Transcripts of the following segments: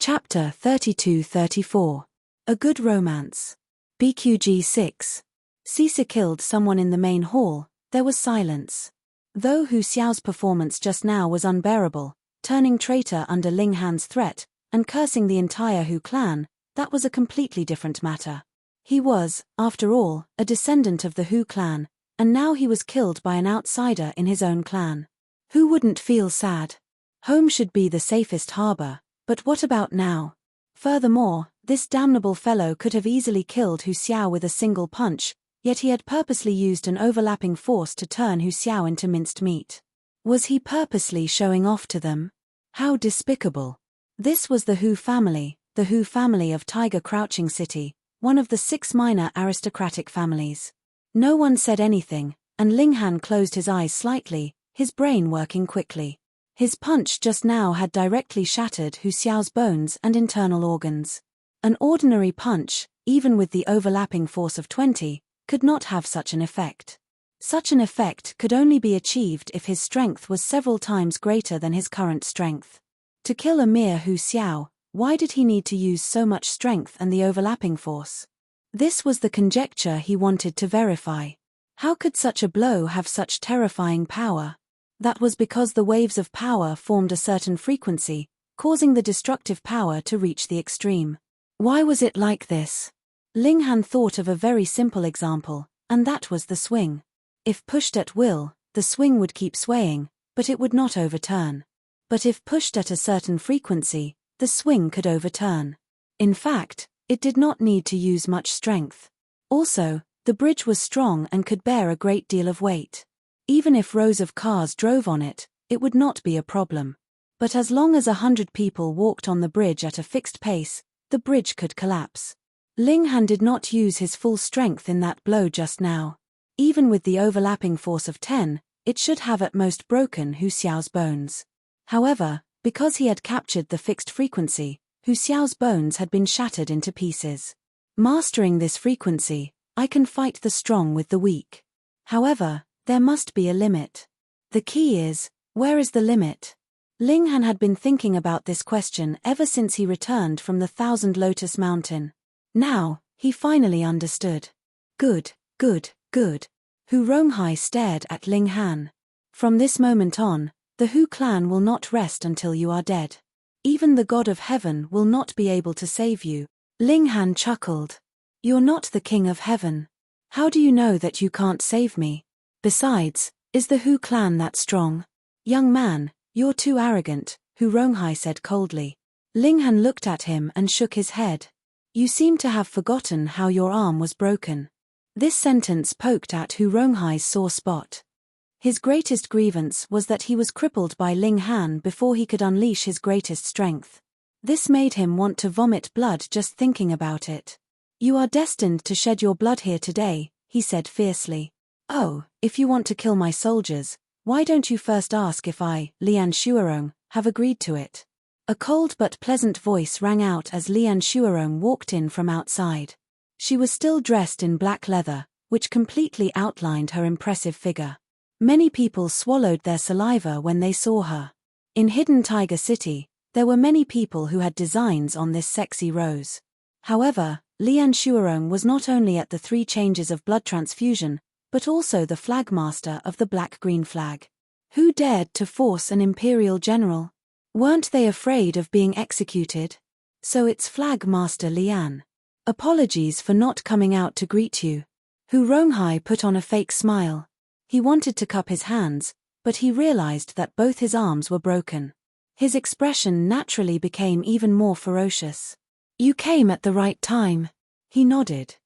Chapter 32-34. A Good Romance. BQG 6. Caesar killed someone in the main hall. There was silence. Though Hu Xiao's performance just now was unbearable, turning traitor under Ling Han's threat, and cursing the entire Hu clan, that was a completely different matter. He was, after all, a descendant of the Hu clan, and now he was killed by an outsider in his own clan. Who wouldn't feel sad? Home should be the safest harbor, but what about now? Furthermore, this damnable fellow could have easily killed Hu Xiao with a single punch, yet he had purposely used an overlapping force to turn Hu Xiao into minced meat. Was he purposely showing off to them? How despicable. This was the Hu family of Tiger Crouching City, one of the 6 minor aristocratic families. No one said anything, and Ling Han closed his eyes slightly, his brain working quickly. His punch just now had directly shattered Hu Xiao's bones and internal organs. An ordinary punch, even with the overlapping force of 20, could not have such an effect. Such an effect could only be achieved if his strength was several times greater than his current strength. To kill a mere Hu Xiao, why did he need to use so much strength and the overlapping force? This was the conjecture he wanted to verify. How could such a blow have such terrifying power? That was because the waves of power formed a certain frequency, causing the destructive power to reach the extreme. Why was it like this? Ling Han thought of a very simple example, and that was the swing. If pushed at will, the swing would keep swaying, but it would not overturn. But if pushed at a certain frequency, the swing could overturn. In fact, it did not need to use much strength. Also, the bridge was strong and could bear a great deal of weight. Even if rows of cars drove on it, it would not be a problem. But as long as 100 people walked on the bridge at a fixed pace, the bridge could collapse. Ling Han did not use his full strength in that blow just now. Even with the overlapping force of 10, it should have at most broken Hu Xiao's bones. However, because he had captured the fixed frequency, Hu Xiao's bones had been shattered into pieces. Mastering this frequency, I can fight the strong with the weak. However, there must be a limit. The key is, where is the limit? Ling Han had been thinking about this question ever since he returned from the Thousand Lotus Mountain. Now, he finally understood. Good. Hu Ronghai stared at Ling Han. From this moment on, the Hu clan will not rest until you are dead. Even the God of Heaven will not be able to save you. Ling Han chuckled. You're not the King of Heaven. How do you know that you can't save me? Besides, is the Hu clan that strong? Young man, you're too arrogant, Hu Ronghai said coldly. Ling Han looked at him and shook his head. You seem to have forgotten how your arm was broken. This sentence poked at Hu Ronghai's sore spot. His greatest grievance was that he was crippled by Ling Han before he could unleash his greatest strength. This made him want to vomit blood just thinking about it. You are destined to shed your blood here today, he said fiercely. Oh, if you want to kill my soldiers, why don't you first ask if I, Lian Shuarong, have agreed to it? A cold but pleasant voice rang out as Lian Shuarong walked in from outside. She was still dressed in black leather, which completely outlined her impressive figure. Many people swallowed their saliva when they saw her. In Hidden Tiger City, there were many people who had designs on this sexy rose. However, Lian Shuarong was not only at the 3 changes of blood transfusion, but also the flagmaster of the black-green flag. Who dared to force an imperial general? Weren't they afraid of being executed? So it's Flagmaster Lian. Apologies for not coming out to greet you. Hu Ronghai put on a fake smile. He wanted to cup his hands, but he realized that both his arms were broken. His expression naturally became even more ferocious. You came at the right time. He nodded.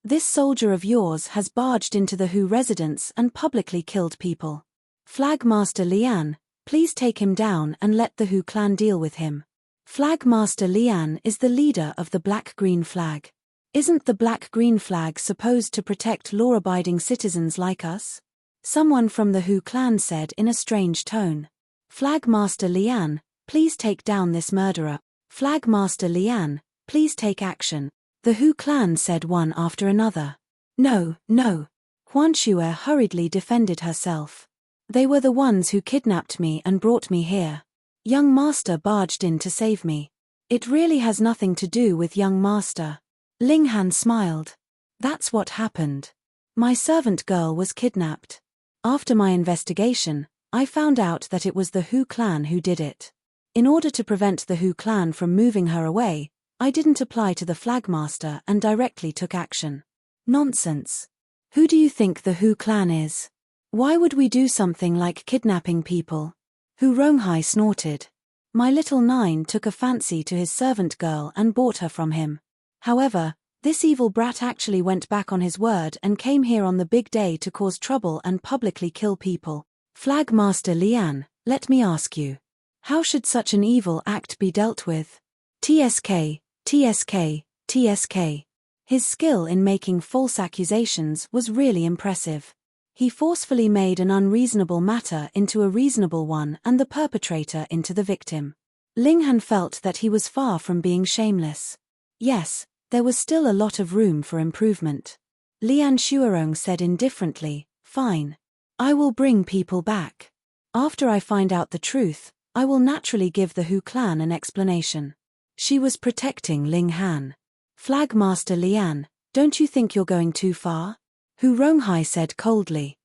This soldier of yours has barged into the Hu residence and publicly killed people. Flagmaster Lian, please take him down and let the Hu clan deal with him. Flagmaster Lian is the leader of the black-green flag. Isn't the black-green flag supposed to protect law-abiding citizens like us? Someone from the Hu clan said in a strange tone. Flagmaster Lian, please take down this murderer. Flagmaster Lian, please take action. The Hu clan said one after another. No. Huan Xue hurriedly defended herself. They were the ones who kidnapped me and brought me here. Young master barged in to save me. It really has nothing to do with young master. Ling Han smiled. That's what happened. My servant girl was kidnapped. After my investigation, I found out that it was the Hu clan who did it. In order to prevent the Hu clan from moving her away, I didn't apply to the flagmaster and directly took action. Nonsense. Who do you think the Hu clan is? Why would we do something like kidnapping people? Hu Ronghai snorted. My little nine took a fancy to his servant girl and bought her from him. However, this evil brat actually went back on his word and came here on the big day to cause trouble and publicly kill people. Flagmaster Lian, let me ask you. How should such an evil act be dealt with? TSK, TSK, TSK. His skill in making false accusations was really impressive. He forcefully made an unreasonable matter into a reasonable one and the perpetrator into the victim. Ling Han felt that he was far from being shameless. Yes, there was still a lot of room for improvement. Lian Shuarong said indifferently, fine. I will bring people back. After I find out the truth, I will naturally give the Hu clan an explanation. She was protecting Ling Han. Flagmaster Lian, don't you think you're going too far? Hu Ronghai said coldly.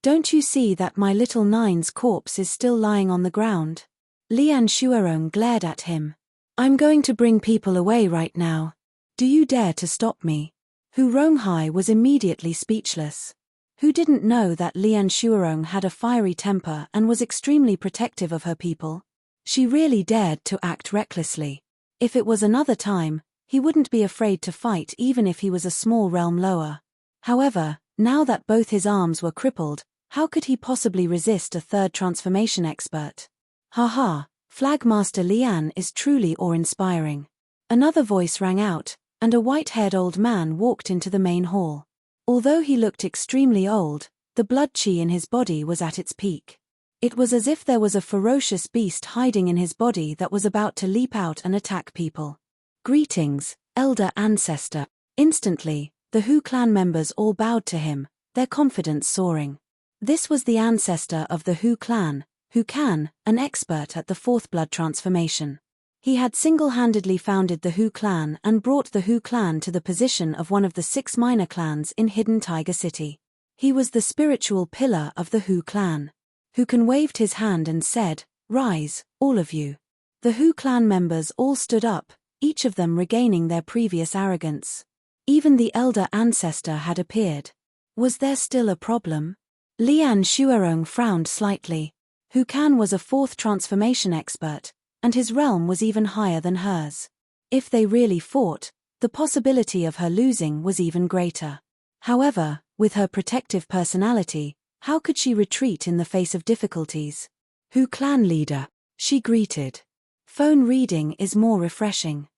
Don't you see that my little nine's corpse is still lying on the ground? Lian Shuarong glared at him. I'm going to bring people away right now. Do you dare to stop me? Hu Ronghai was immediately speechless. Who didn't know that Lian Shuarong had a fiery temper and was extremely protective of her people? She really dared to act recklessly. If it was another time, he wouldn't be afraid to fight even if he was a small realm lower. However, now that both his arms were crippled, how could he possibly resist a third transformation expert? Haha, Flagmaster Lian is truly awe-inspiring. Another voice rang out, and a white-haired old man walked into the main hall. Although he looked extremely old, the blood chi in his body was at its peak. It was as if there was a ferocious beast hiding in his body that was about to leap out and attack people. Greetings, elder ancestor. Instantly, the Hu clan members all bowed to him, their confidence soaring. This was the ancestor of the Hu clan, Hu Kan, an expert at the fourth blood transformation. He had single-handedly founded the Hu clan and brought the Hu clan to the position of one of the 6 minor clans in Hidden Tiger City. He was the spiritual pillar of the Hu clan. Hu Kan waved his hand and said, "Rise, all of you." The Hu clan members all stood up, each of them regaining their previous arrogance. Even the elder ancestor had appeared. Was there still a problem? Lian Shuarong frowned slightly. Hu Kan was a 4th transformation expert, and his realm was even higher than hers. If they really fought, the possibility of her losing was even greater. However, with her protective personality, how could she retreat in the face of difficulties? Hu clan leader, she greeted. Phone reading is more refreshing.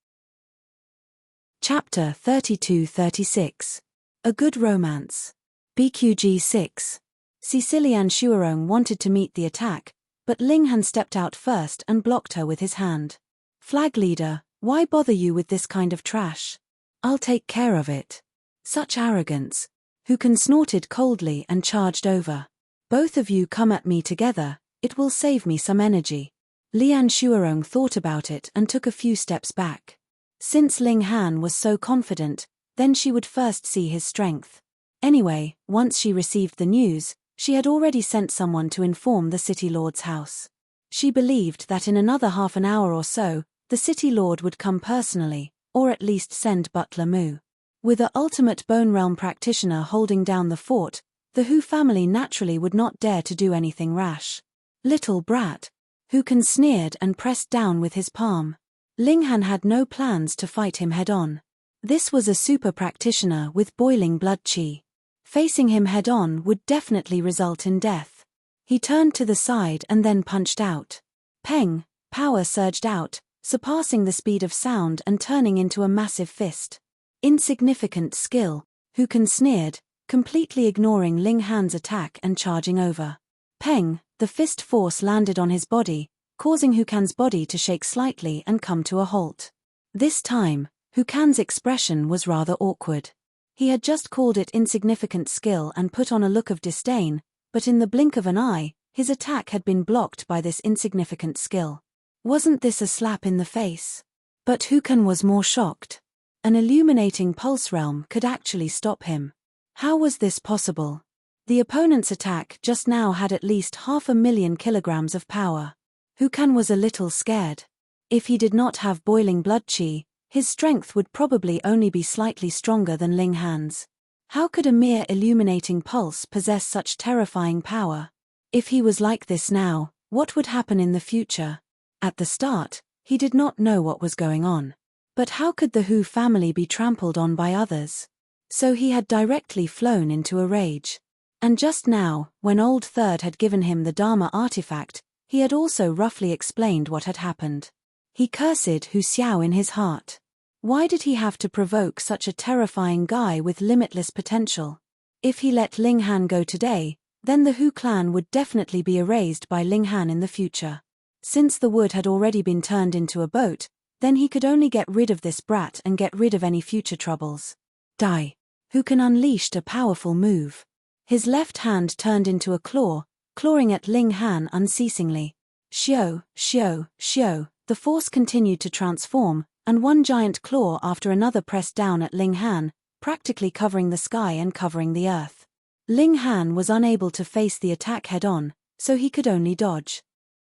Chapter 32-36. A Good Romance. BQG 6. Lian Shuarong wanted to meet the attack, but Ling Han stepped out first and blocked her with his hand. Flag leader, why bother you with this kind of trash? I'll take care of it. Such arrogance. Hu Kan snorted coldly and charged over. Both of you come at me together, it will save me some energy. Lian Shuarong thought about it and took a few steps back. Since Ling Han was so confident, then she would first see his strength. Anyway, once she received the news, she had already sent someone to inform the City Lord's house. She believed that in another half an hour or so, the City Lord would come personally, or at least send Butler Mu. With the ultimate Bone Realm practitioner holding down the fort, the Hu family naturally would not dare to do anything rash. Little brat. Hu Kan sneered and pressed down with his palm. Ling Han had no plans to fight him head-on. This was a super practitioner with boiling blood chi. Facing him head-on would definitely result in death. He turned to the side and then punched out. Peng, power surged out, surpassing the speed of sound and turning into a massive fist. Insignificant skill, Hu Kan sneered, completely ignoring Ling Han's attack and charging over. Peng, the fist force landed on his body, causing Hu Kan's body to shake slightly and come to a halt. This time, Hu Kan's expression was rather awkward. He had just called it insignificant skill and put on a look of disdain, but in the blink of an eye, his attack had been blocked by this insignificant skill. Wasn't this a slap in the face? But Hu Kan was more shocked. An illuminating pulse realm could actually stop him. How was this possible? The opponent's attack just now had at least 500,000 kilograms of power. Hu Kan was a little scared. If he did not have boiling blood qi, his strength would probably only be slightly stronger than Ling Han's. How could a mere illuminating pulse possess such terrifying power? If he was like this now, what would happen in the future? At the start, he did not know what was going on. But how could the Hu family be trampled on by others? So he had directly flown into a rage. And just now, when Old Third had given him the Dharma artifact, he had also roughly explained what had happened. He cursed Hu Xiao in his heart. Why did he have to provoke such a terrifying guy with limitless potential? If he let Ling Han go today, then the Hu clan would definitely be erased by Ling Han in the future. Since the wood had already been turned into a boat, then he could only get rid of this brat and get rid of any future troubles. Die. Hu Kan unleashed a powerful move. His left hand turned into a claw, clawing at Ling Han unceasingly. Xiao, xiao, xiao, the force continued to transform, and one giant claw after another pressed down at Ling Han, practically covering the sky and covering the earth. Ling Han was unable to face the attack head-on, so he could only dodge.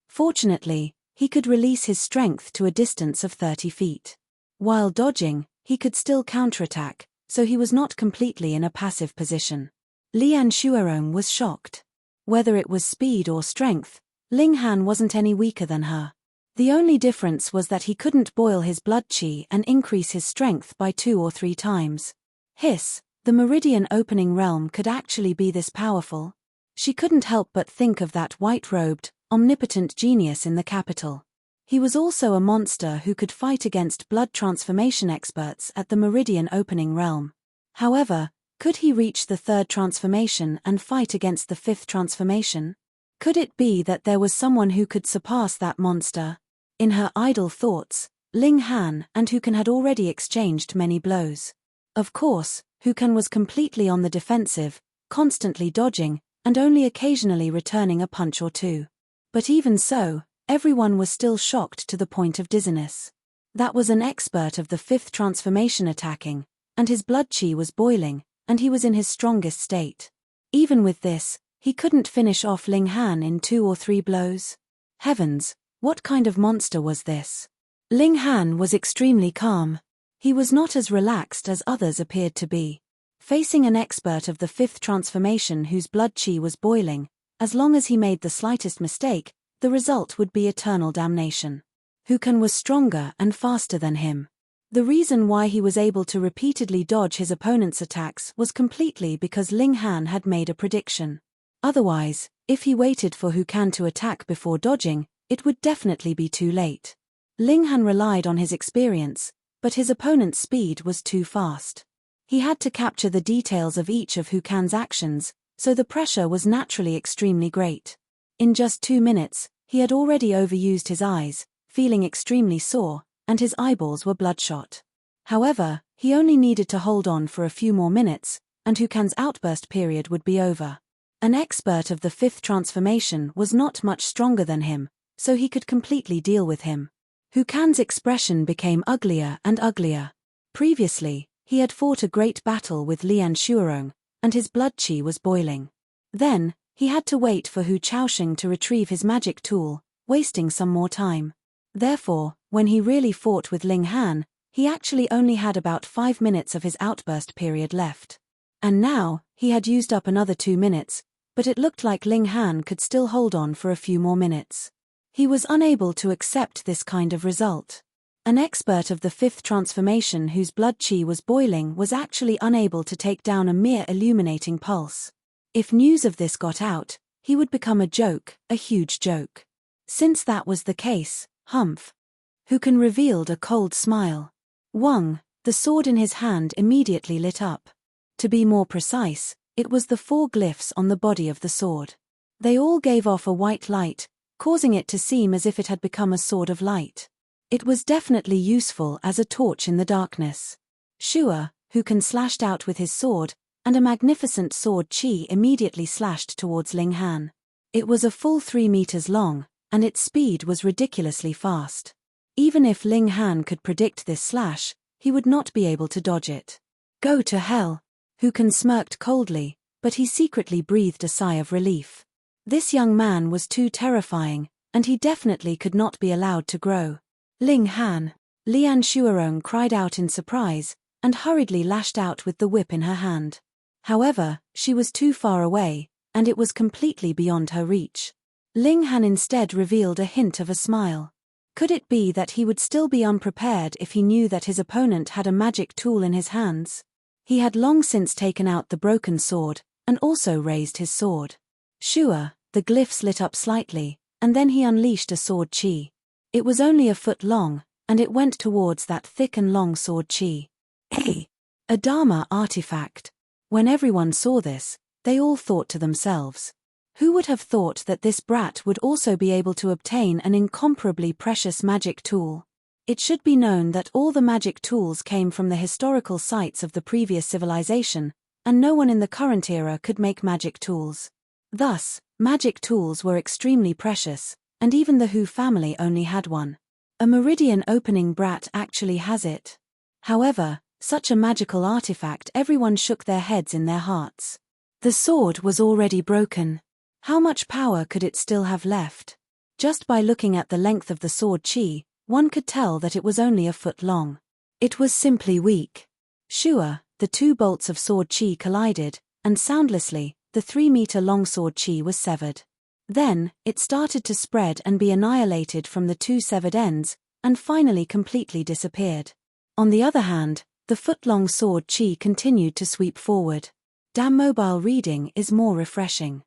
Fortunately, he could release his strength to a distance of 30 feet. While dodging, he could still counterattack, so he was not completely in a passive position. Lian Shuarong was shocked. Whether it was speed or strength, Ling Han wasn't any weaker than her. The only difference was that he couldn't boil his blood qi and increase his strength by 2 or 3 times. Hiss, the meridian opening realm could actually be this powerful? She couldn't help but think of that white-robed, omnipotent genius in the capital. He was also a monster who could fight against blood transformation experts at the meridian opening realm. However, could he reach the 3rd transformation and fight against the 5th transformation? Could it be that there was someone who could surpass that monster? In her idle thoughts, Ling Han and Hu Kan had already exchanged many blows. Of course, Hu Kan was completely on the defensive, constantly dodging, and only occasionally returning a punch or two. But even so, everyone was still shocked to the point of dizziness. That was an expert of the 5th transformation attacking, and his blood qi was boiling, and he was in his strongest state. Even with this, he couldn't finish off Ling Han in 2 or 3 blows. Heavens, what kind of monster was this? Ling Han was extremely calm. He was not as relaxed as others appeared to be. Facing an expert of the 5th transformation whose blood qi was boiling, as long as he made the slightest mistake, the result would be eternal damnation. Hu Kan was stronger and faster than him. The reason why he was able to repeatedly dodge his opponent's attacks was completely because Ling Han had made a prediction. Otherwise, if he waited for Hu Kan to attack before dodging, it would definitely be too late. Ling Han relied on his experience, but his opponent's speed was too fast. He had to capture the details of each of Hu Kan's actions, so the pressure was naturally extremely great. In just 2 minutes, he had already overused his eyes, feeling extremely sore, and his eyeballs were bloodshot. However, he only needed to hold on for a few more minutes, and Hu Kan's outburst period would be over. An expert of the 5th transformation was not much stronger than him, so he could completely deal with him. Hu Kan's expression became uglier and uglier. Previously, he had fought a great battle with Lian Shuarong, and his blood qi was boiling. Then, he had to wait for Hu Chaosheng to retrieve his magic tool, wasting some more time. Therefore, when he really fought with Ling Han, he actually only had about 5 minutes of his outburst period left. And now, he had used up another 2 minutes, but it looked like Ling Han could still hold on for a few more minutes. He was unable to accept this kind of result. An expert of the 5th transformation whose blood qi was boiling was actually unable to take down a mere illuminating pulse. If news of this got out, he would become a joke, a huge joke. Since that was the case, humph. Hu Kan revealed a cold smile. Wang, the sword in his hand immediately lit up. To be more precise, it was the 4 glyphs on the body of the sword. They all gave off a white light, causing it to seem as if it had become a sword of light. It was definitely useful as a torch in the darkness. Shua, Hu Kan slashed out with his sword, and a magnificent sword qi immediately slashed towards Ling Han. It was a full 3 meters long, and its speed was ridiculously fast. Even if Ling Han could predict this slash, he would not be able to dodge it. Go to hell. Hu Kan smirked coldly, but he secretly breathed a sigh of relief. This young man was too terrifying, and he definitely could not be allowed to grow. Ling Han. Lian Shuarong cried out in surprise, and hurriedly lashed out with the whip in her hand. However, she was too far away, and it was completely beyond her reach. Ling Han instead revealed a hint of a smile. Could it be that he would still be unprepared if he knew that his opponent had a magic tool in his hands? He had long since taken out the broken sword, and also raised his sword. Sure, the glyphs lit up slightly, and then he unleashed a sword chi. It was only a foot long, and it went towards that thick and long sword chi. Hey! A Dharma artifact. When everyone saw this, they all thought to themselves, who would have thought that this brat would also be able to obtain an incomparably precious magic tool? It should be known that all the magic tools came from the historical sites of the previous civilization, and no one in the current era could make magic tools. Thus, magic tools were extremely precious, and even the Hu family only had one. A meridian opening brat actually has it. However, such a magical artifact, everyone shook their heads in their hearts. The sword was already broken. How much power could it still have left? Just by looking at the length of the sword chi, one could tell that it was only a foot long. It was simply weak. Sure, the two bolts of sword chi collided, and soundlessly, the 3-meter-long sword chi was severed. Then, it started to spread and be annihilated from the two severed ends, and finally completely disappeared. On the other hand, the foot-long sword chi continued to sweep forward. Damn, mobile reading is more refreshing.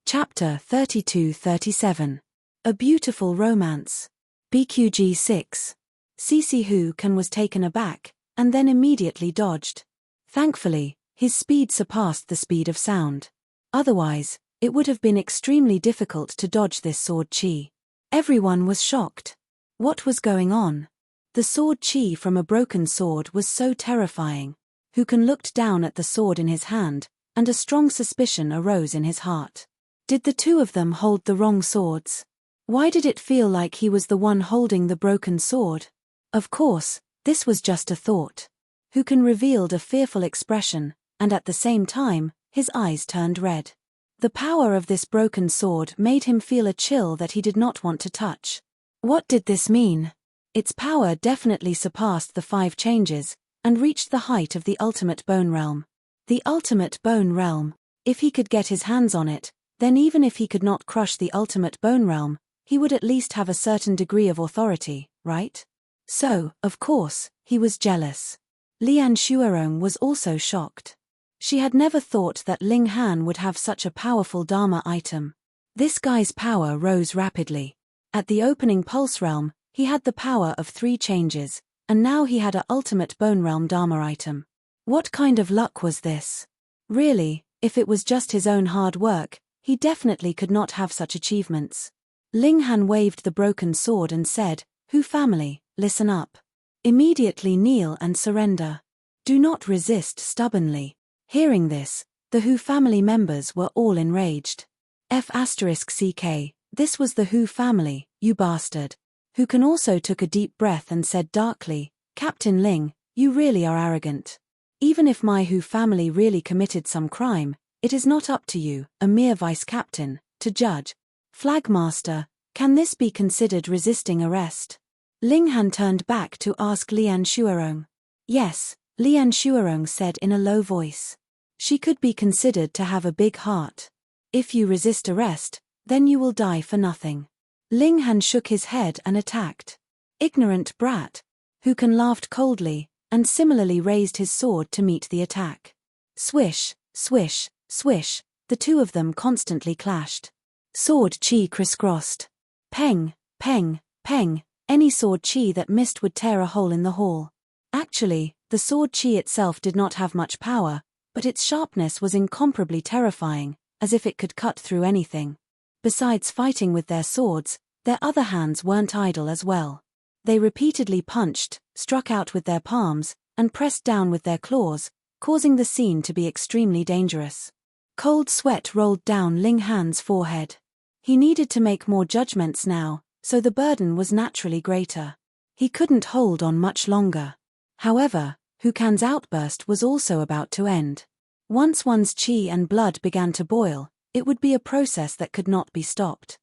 Chapter 32-37. A Beautiful Romance. BQG 6. CC Hu Kan was taken aback, and then immediately dodged. Thankfully, his speed surpassed the speed of sound. Otherwise, it would have been extremely difficult to dodge this sword chi. Everyone was shocked. What was going on? The sword chi from a broken sword was so terrifying. Hu Kan looked down at the sword in his hand, and a strong suspicion arose in his heart. Did the two of them hold the wrong swords? Why did it feel like he was the one holding the broken sword? Of course, this was just a thought. Hu Kan revealed a fearful expression, and at the same time, his eyes turned red. The power of this broken sword made him feel a chill that he did not want to touch. What did this mean? Its power definitely surpassed the 5 changes, and reached the height of the ultimate bone realm. The ultimate bone realm. If he could get his hands on it, then even if he could not crush the ultimate bone realm, he would at least have a certain degree of authority, right? So, of course, he was jealous. Lian Shuarong was also shocked. She had never thought that Ling Han would have such a powerful Dharma item. This guy's power rose rapidly. At the opening pulse realm, he had the power of 3 changes, and now he had a ultimate bone realm Dharma item. What kind of luck was this? Really, if it was just his own hard work, he definitely could not have such achievements. Ling Han waved the broken sword and said, Hu family, listen up. Immediately kneel and surrender. Do not resist stubbornly. Hearing this, the Hu family members were all enraged. F***ck, this was the Hu family, you bastard. Hu Kan also took a deep breath and said darkly, Captain Ling, you really are arrogant. Even if my Hu family really committed some crime, it is not up to you, a mere vice-captain, to judge. Flagmaster, can this be considered resisting arrest? Ling Han turned back to ask Lian Shuarong. Yes, Lian Shuarong said in a low voice. She could be considered to have a big heart. If you resist arrest, then you will die for nothing. Ling Han shook his head and attacked. Ignorant brat. Hu Kan laughed coldly, and similarly raised his sword to meet the attack. Swish, swish, swish, the two of them constantly clashed. Sword chi crisscrossed. Peng, peng, peng, any sword chi that missed would tear a hole in the hall. Actually, the sword chi itself did not have much power, but its sharpness was incomparably terrifying, as if it could cut through anything. Besides fighting with their swords, their other hands weren't idle as well. They repeatedly punched, struck out with their palms, and pressed down with their claws, causing the scene to be extremely dangerous. Cold sweat rolled down Ling Han's forehead. He needed to make more judgments now, so the burden was naturally greater. He couldn't hold on much longer. However, Hukan's outburst was also about to end. Once one's chi and blood began to boil, it would be a process that could not be stopped.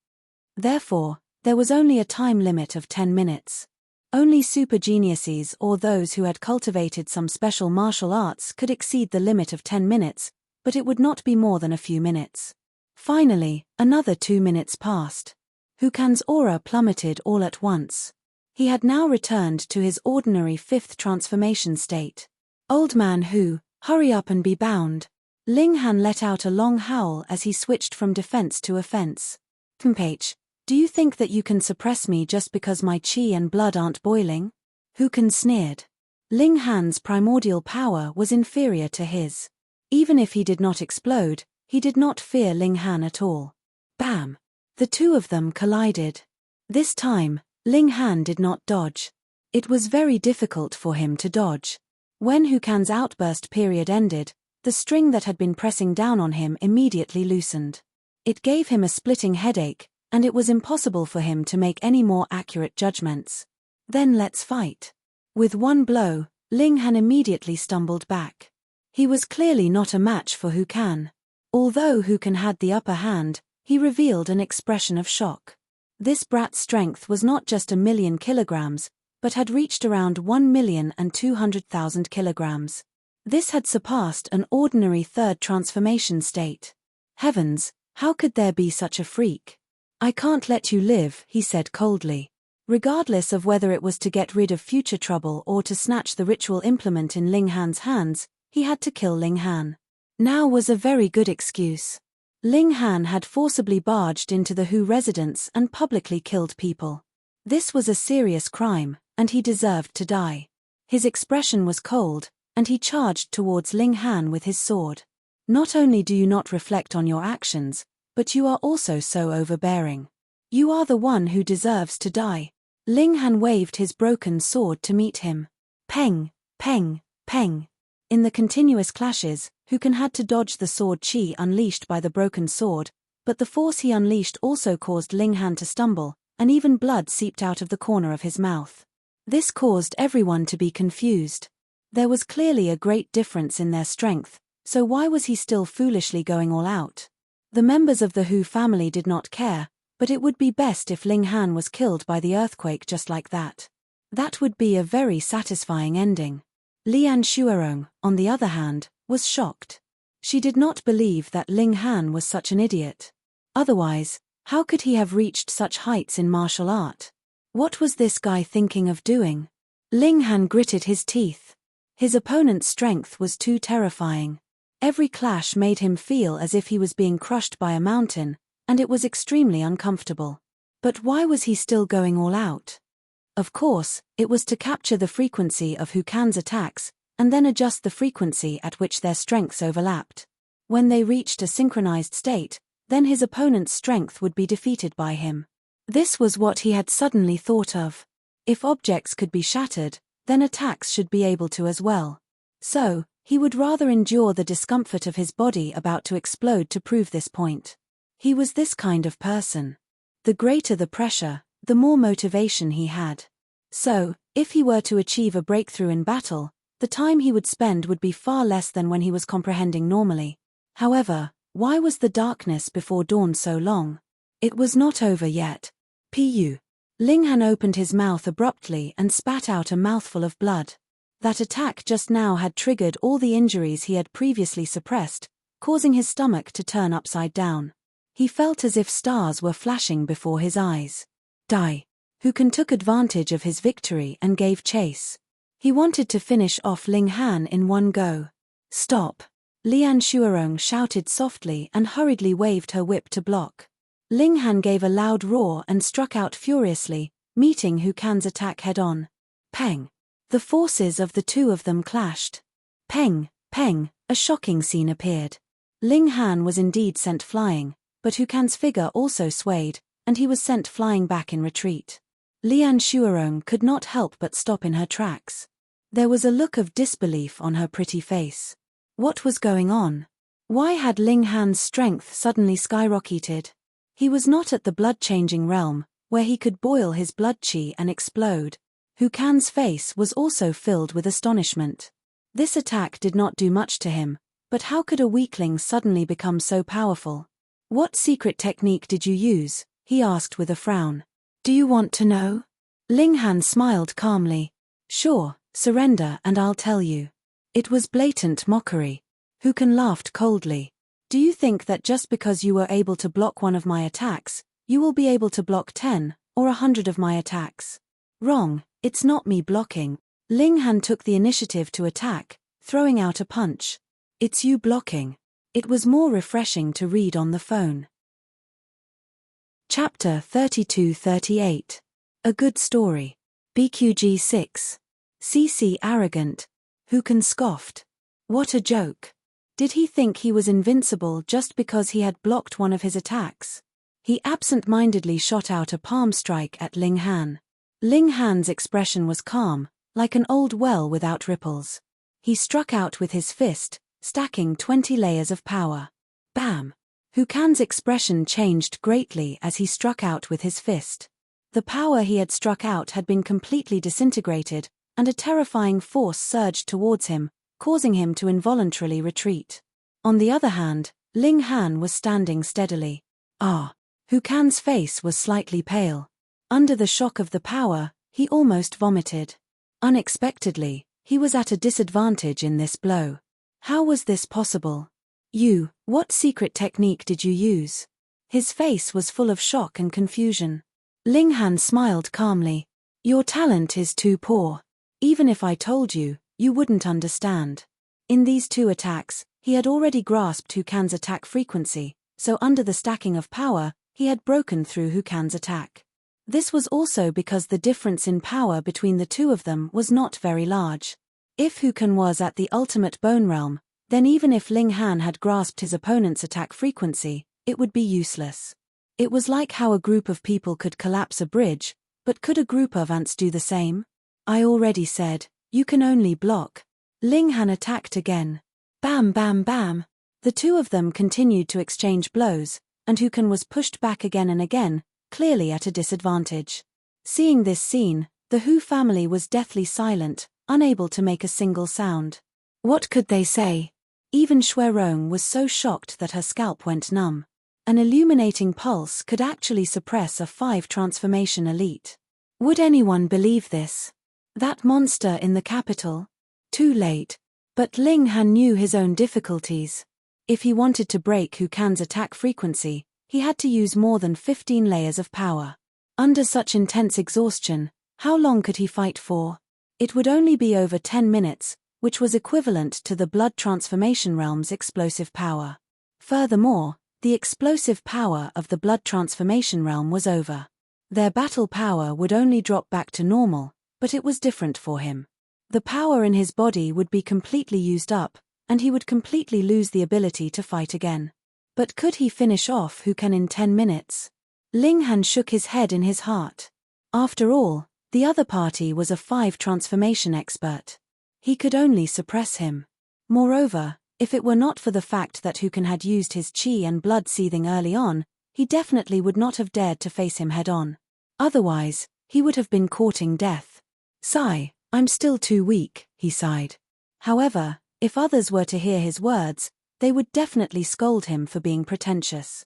Therefore, there was only a time limit of 10 minutes. Only super geniuses or those who had cultivated some special martial arts could exceed the limit of 10 minutes, but it would not be more than a few minutes. Finally, another 2 minutes passed. Hukan's aura plummeted all at once. He had now returned to his ordinary fifth transformation state. Old man Hu, hurry up and be bound. Ling Han let out a long howl as he switched from defense to offense. Humph, do you think that you can suppress me just because my chi and blood aren't boiling? Hukan sneered. Ling Han's primordial power was inferior to his. Even if he did not explode, he did not fear Ling Han at all. Bam! The two of them collided. This time, Ling Han did not dodge. It was very difficult for him to dodge. When Hukan's outburst period ended, the string that had been pressing down on him immediately loosened. It gave him a splitting headache, and it was impossible for him to make any more accurate judgments. Then let's fight. With one blow, Ling Han immediately stumbled back. He was clearly not a match for Hukan. Although Hukan had the upper hand, he revealed an expression of shock. This brat's strength was not just 1,000,000 kilograms, but had reached around 1,200,000 kilograms. This had surpassed an ordinary third transformation state. Heavens, how could there be such a freak? I can't let you live, he said coldly. Regardless of whether it was to get rid of future trouble or to snatch the ritual implement in Ling Han's hands, he had to kill Ling Han. Now was a very good excuse. Ling Han had forcibly barged into the Hu residence and publicly killed people. This was a serious crime, and he deserved to die. His expression was cold, and he charged towards Ling Han with his sword. Not only do you not reflect on your actions, but you are also so overbearing. You are the one who deserves to die. Ling Han waved his broken sword to meet him. Peng, peng, peng. In the continuous clashes, Hukan had to dodge the sword chi unleashed by the broken sword, but the force he unleashed also caused Ling Han to stumble, and even blood seeped out of the corner of his mouth. This caused everyone to be confused. There was clearly a great difference in their strength, so why was he still foolishly going all out? The members of the Hu family did not care, but it would be best if Ling Han was killed by the earthquake just like that. That would be a very satisfying ending. Lian Shuarong, on the other hand, was shocked. She did not believe that Ling Han was such an idiot. Otherwise, how could he have reached such heights in martial art? What was this guy thinking of doing? Ling Han gritted his teeth. His opponent's strength was too terrifying. Every clash made him feel as if he was being crushed by a mountain, and it was extremely uncomfortable. But why was he still going all out? Of course, it was to capture the frequency of Hukan's attacks, and then adjust the frequency at which their strengths overlapped. When they reached a synchronized state, then his opponent's strength would be defeated by him. This was what he had suddenly thought of. If objects could be shattered, then attacks should be able to as well. So, he would rather endure the discomfort of his body about to explode to prove this point. He was this kind of person. The greater the pressure, the more motivation he had. So, if he were to achieve a breakthrough in battle, the time he would spend would be far less than when he was comprehending normally. However, why was the darkness before dawn so long? It was not over yet. Pu. Ling Han opened his mouth abruptly and spat out a mouthful of blood. That attack just now had triggered all the injuries he had previously suppressed, causing his stomach to turn upside down. He felt as if stars were flashing before his eyes. Die. Hukan took advantage of his victory and gave chase. He wanted to finish off Ling Han in one go. Stop. Lian Shuarong shouted softly and hurriedly waved her whip to block. Ling Han gave a loud roar and struck out furiously, meeting Hukan's attack head-on. Peng. The forces of the two of them clashed. Peng, peng, a shocking scene appeared. Ling Han was indeed sent flying, but Hukan's figure also swayed, and he was sent flying back in retreat. Lian Shuarong could not help but stop in her tracks. There was a look of disbelief on her pretty face. What was going on? Why had Ling Han's strength suddenly skyrocketed? He was not at the blood-changing realm, where he could boil his blood qi and explode. Hu Kan's face was also filled with astonishment. This attack did not do much to him, but how could a weakling suddenly become so powerful? What secret technique did you use? He asked with a frown. Do you want to know? Ling Han smiled calmly. Sure, surrender and I'll tell you. It was blatant mockery. Hu Kan laughed coldly. Do you think that just because you were able to block one of my attacks, you will be able to block 10 or 100 of my attacks? Wrong, it's not me blocking. Ling Han took the initiative to attack, throwing out a punch. It's you blocking. It was more refreshing to read on the phone. Chapter 32-38. A good story. BQG 6. CC arrogant. Hu Kan scoffed. What a joke. Did he think he was invincible just because he had blocked one of his attacks? He absent-mindedly shot out a palm strike at Ling Han. Ling Han's expression was calm, like an old well without ripples. He struck out with his fist, stacking 20 layers of power. Bam! Hu Kan's expression changed greatly as he struck out with his fist. The power he had struck out had been completely disintegrated, and a terrifying force surged towards him, causing him to involuntarily retreat. On the other hand, Ling Han was standing steadily. Hu Kan's face was slightly pale. Under the shock of the power, he almost vomited. Unexpectedly, he was at a disadvantage in this blow. How was this possible? What secret technique did you use? His face was full of shock and confusion. Ling Han smiled calmly. Your talent is too poor. Even if I told you, you wouldn't understand. In these two attacks, he had already grasped Hu Kan's attack frequency, so under the stacking of power, he had broken through Hu Kan's attack. This was also because the difference in power between the two of them was not very large. If Hu Kan was at the ultimate bone realm, then even if Ling Han had grasped his opponent's attack frequency, it would be useless. It was like how a group of people could collapse a bridge, but could a group of ants do the same? I already said, you can only block. Ling Han attacked again. Bam bam bam. The two of them continued to exchange blows, and Hu Kan was pushed back again and again, clearly at a disadvantage. Seeing this scene, the Hu family was deathly silent, unable to make a single sound. What could they say? Even Shuirong was so shocked that her scalp went numb. An illuminating pulse could actually suppress a 5 transformation elite. Would anyone believe this? That monster in the capital? Too late. But Ling Han knew his own difficulties. If he wanted to break Hu Kan's attack frequency, he had to use more than 15 layers of power. Under such intense exhaustion, how long could he fight for? It would only be over 10 minutes, which was equivalent to the blood transformation realm's explosive power. Furthermore, the explosive power of the blood transformation realm was over. Their battle power would only drop back to normal, but it was different for him. The power in his body would be completely used up, and he would completely lose the ability to fight again. But could he finish off Hu Kan in 10 minutes? Ling Han shook his head in his heart. After all, the other party was a 5 transformation expert. He could only suppress him. Moreover, if it were not for the fact that Hu Kan had used his qi and blood seething early on, he definitely would not have dared to face him head-on. Otherwise, he would have been courting death. Sigh, I'm still too weak, he sighed. However, if others were to hear his words, they would definitely scold him for being pretentious.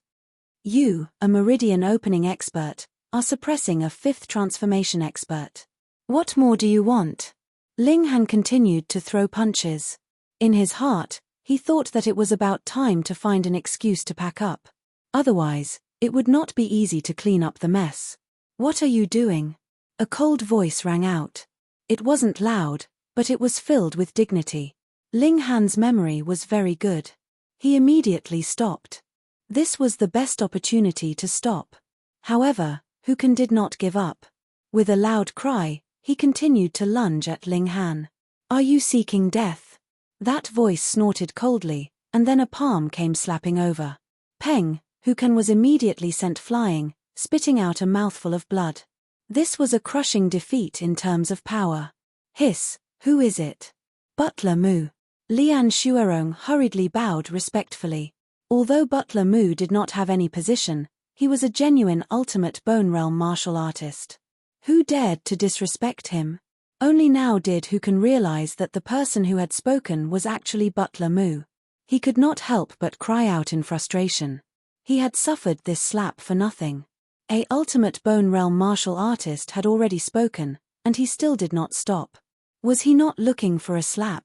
You, a meridian opening expert, are suppressing a 5th transformation expert. What more do you want? Ling Han continued to throw punches. In his heart, he thought that it was about time to find an excuse to pack up. Otherwise, it would not be easy to clean up the mess. What are you doing? A cold voice rang out. It wasn't loud, but it was filled with dignity. Ling Han's memory was very good. He immediately stopped. This was the best opportunity to stop. However, Hu Kan did not give up. With a loud cry, he continued to lunge at Ling Han. Are you seeking death? That voice snorted coldly, and then a palm came slapping over. Peng, Hu Kan was immediately sent flying, spitting out a mouthful of blood. This was a crushing defeat in terms of power. Hiss, who is it? Butler Mu. Lian Shuirong hurriedly bowed respectfully. Although Butler Mu did not have any position, He was a genuine ultimate bone realm martial artist. Who dared to disrespect him? Only now did Hukan realize that the person who had spoken was actually Butler Mu. He could not help but cry out in frustration. He had suffered this slap for nothing. A ultimate bone realm martial artist had already spoken, and he still did not stop. Was he not looking for a slap?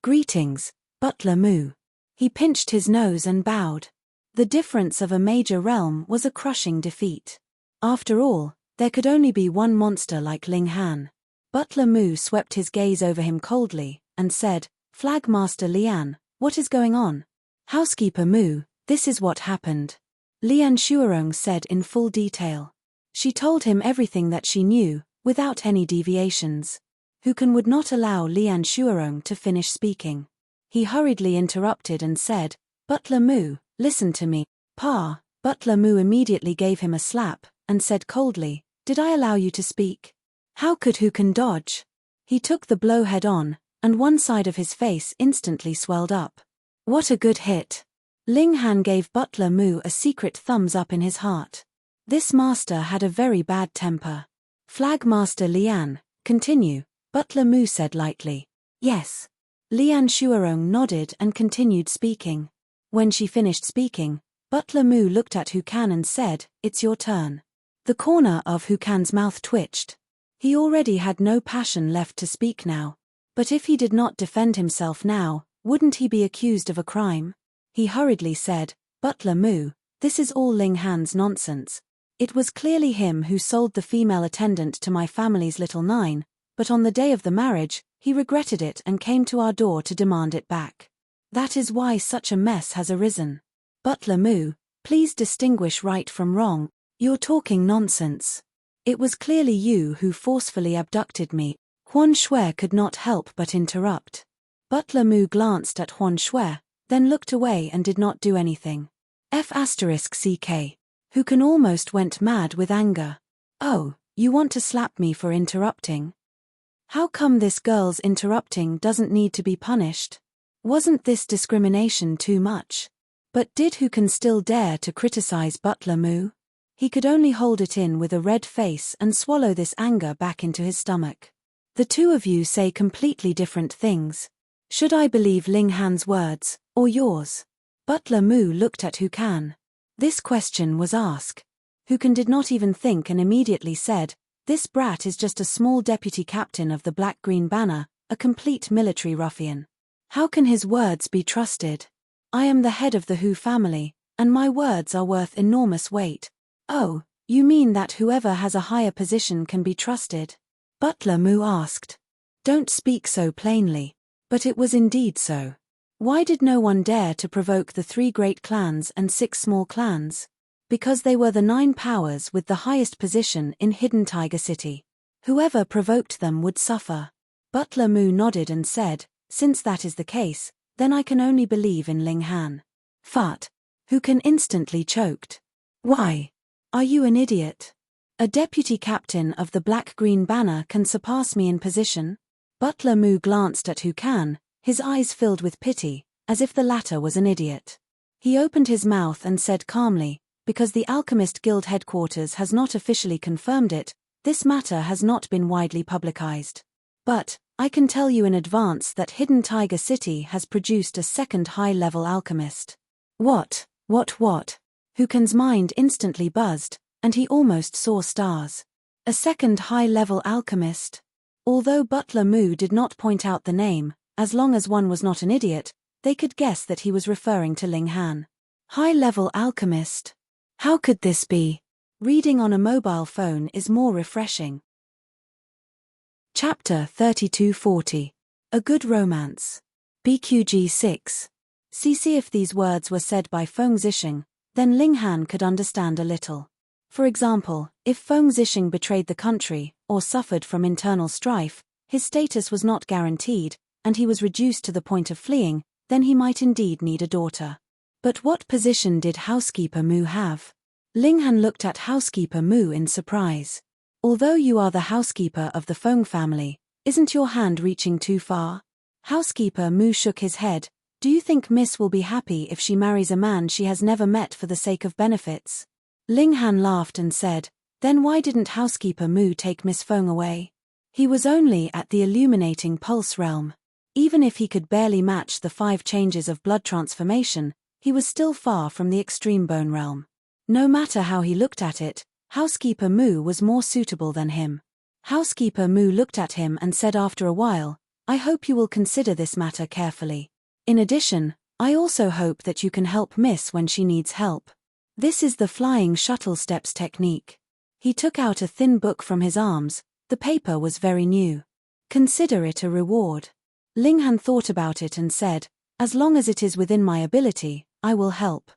Greetings, Butler Mu. He pinched his nose and bowed. The difference of a major realm was a crushing defeat. After all, there could only be one monster like Ling Han. Butler Mu swept his gaze over him coldly, and said, Flagmaster Lian, what is going on? Housekeeper Mu, this is what happened. Lian Shuarong said in full detail. She told him everything that she knew, without any deviations. Hukan would not allow Lian Shuarong to finish speaking. He hurriedly interrupted and said, Butler Mu, listen to me. Pa. Butler Mu immediately gave him a slap, and said coldly, Did I allow you to speak? How could Hukan dodge? He took the blow head on, and one side of his face instantly swelled up. What a good hit. Ling Han gave Butler Mu a secret thumbs up in his heart. This master had a very bad temper. Flagmaster Lian, continue, Butler Mu said lightly. Yes. Lian Shuarong nodded and continued speaking. When she finished speaking, Butler Mu looked at Hukan and said, It's your turn. The corner of Hukan's mouth twitched. He already had no passion left to speak now. But if he did not defend himself now, wouldn't he be accused of a crime? He hurriedly said, Butler Mu, this is all Ling Han's nonsense. It was clearly him who sold the female attendant to my family's little nine, but on the day of the marriage, he regretted it and came to our door to demand it back. That is why such a mess has arisen. Butler Mu, please distinguish right from wrong. You're talking nonsense. It was clearly you who forcefully abducted me. Huan Shui could not help but interrupt. Butler Mu glanced at Huan Shui, then looked away and did not do anything. F***CK. Hukan almost went mad with anger. Oh, you want to slap me for interrupting? How come this girl's interrupting doesn't need to be punished? Wasn't this discrimination too much? But did Hukan still dare to criticize Butler Mu? He could only hold it in with a red face and swallow this anger back into his stomach. The two of you say completely different things. Should I believe Ling Han's words, or yours? Butler Mu looked at Hukan. This question was asked. Hukan did not even think and immediately said, This brat is just a small deputy captain of the Black-Green Banner, a complete military ruffian. How can his words be trusted? I am the head of the Hu family, and my words are worth enormous weight. Oh, you mean that whoever has a higher position can be trusted? Butler Mu asked. Don't speak so plainly. But it was indeed so. Why did no one dare to provoke the 3 great clans and 6 small clans? Because they were the 9 powers with the highest position in Hidden Tiger City. Whoever provoked them would suffer. Butler Mu nodded and said, Since that is the case, then I can only believe in Ling Han. Fart. Hukan instantly choked. Why? Are you an idiot? A deputy captain of the Black-Green Banner can surpass me in position? Butler Mu glanced at Hukan, his eyes filled with pity, as if the latter was an idiot. He opened his mouth and said calmly, Because the Alchemist Guild headquarters has not officially confirmed it, this matter has not been widely publicized. But, I can tell you in advance that Hidden Tiger City has produced a second high-level alchemist. What? Hukan's mind instantly buzzed, and he almost saw stars. A second high-level alchemist? Although Butler Mu did not point out the name, as long as one was not an idiot, they could guess that he was referring to Ling Han. High-level alchemist? How could this be? Reading on a mobile phone is more refreshing. Chapter 3240. A Good Romance. BQG 6. See if these words were said by Feng Zixing, then Ling Han could understand a little. For example, if Feng Zixing betrayed the country, or suffered from internal strife, his status was not guaranteed, and he was reduced to the point of fleeing, then he might indeed need a daughter. But what position did Housekeeper Mu have? Ling Han looked at Housekeeper Mu in surprise. Although you are the housekeeper of the Feng family, isn't your hand reaching too far? Housekeeper Mu shook his head. Do you think Miss will be happy if she marries a man she has never met for the sake of benefits? Ling Han laughed and said, "Then why didn't housekeeper Mu take Miss Feng away?" He was only at the illuminating pulse realm. Even if he could barely match the 5 changes of blood transformation, he was still far from the extreme bone realm. No matter how he looked at it, housekeeper Mu was more suitable than him. Housekeeper Mu looked at him and said after a while, "I hope you will consider this matter carefully. In addition, I also hope that you can help Miss when she needs help. This is the flying shuttle steps technique." He took out a thin book from his arms. The paper was very new. "Consider it a reward." Ling Han thought about it and said, "As long as it is within my ability, I will help."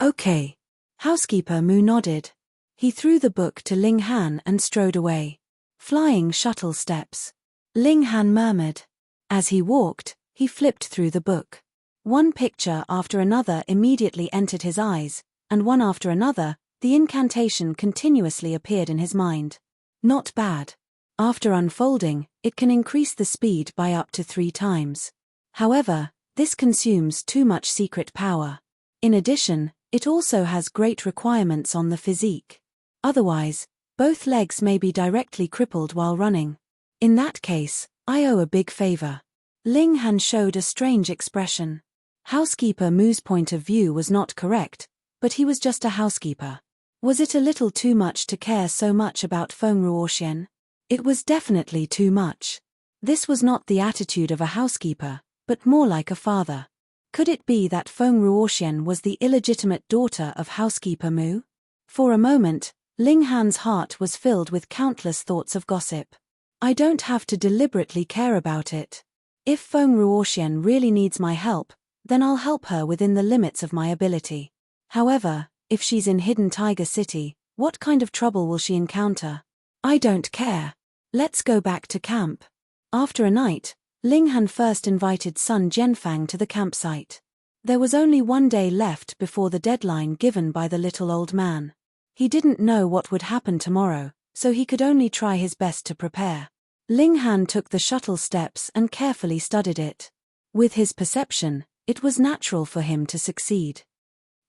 "Okay." Housekeeper Mu nodded. He threw the book to Ling Han and strode away. Flying shuttle steps. Ling Han murmured. As he walked, he flipped through the book. One picture after another immediately entered his eyes, and one after another, the incantation continuously appeared in his mind. Not bad. After unfolding, it can increase the speed by up to 3 times. However, this consumes too much secret power. In addition, it also has great requirements on the physique. Otherwise, both legs may be directly crippled while running. In that case, I owe a big favor. Ling Han showed a strange expression. Housekeeper Mu's point of view was not correct, but he was just a housekeeper. Was it a little too much to care so much about Feng Ruoxian? It was definitely too much. This was not the attitude of a housekeeper, but more like a father. Could it be that Feng Ruoxian was the illegitimate daughter of housekeeper Mu? For a moment, Ling Han's heart was filled with countless thoughts of gossip. I don't have to deliberately care about it. If Feng Ruoxian really needs my help, then I'll help her within the limits of my ability. However, if she's in Hidden Tiger City, what kind of trouble will she encounter? I don't care. Let's go back to camp. After a night, Ling Han first invited Sun Jianfang to the campsite. There was only 1 day left before the deadline given by the little old man. He didn't know what would happen tomorrow, so he could only try his best to prepare. Ling Han took the shuttle steps and carefully studied it. With his perception, it was natural for him to succeed.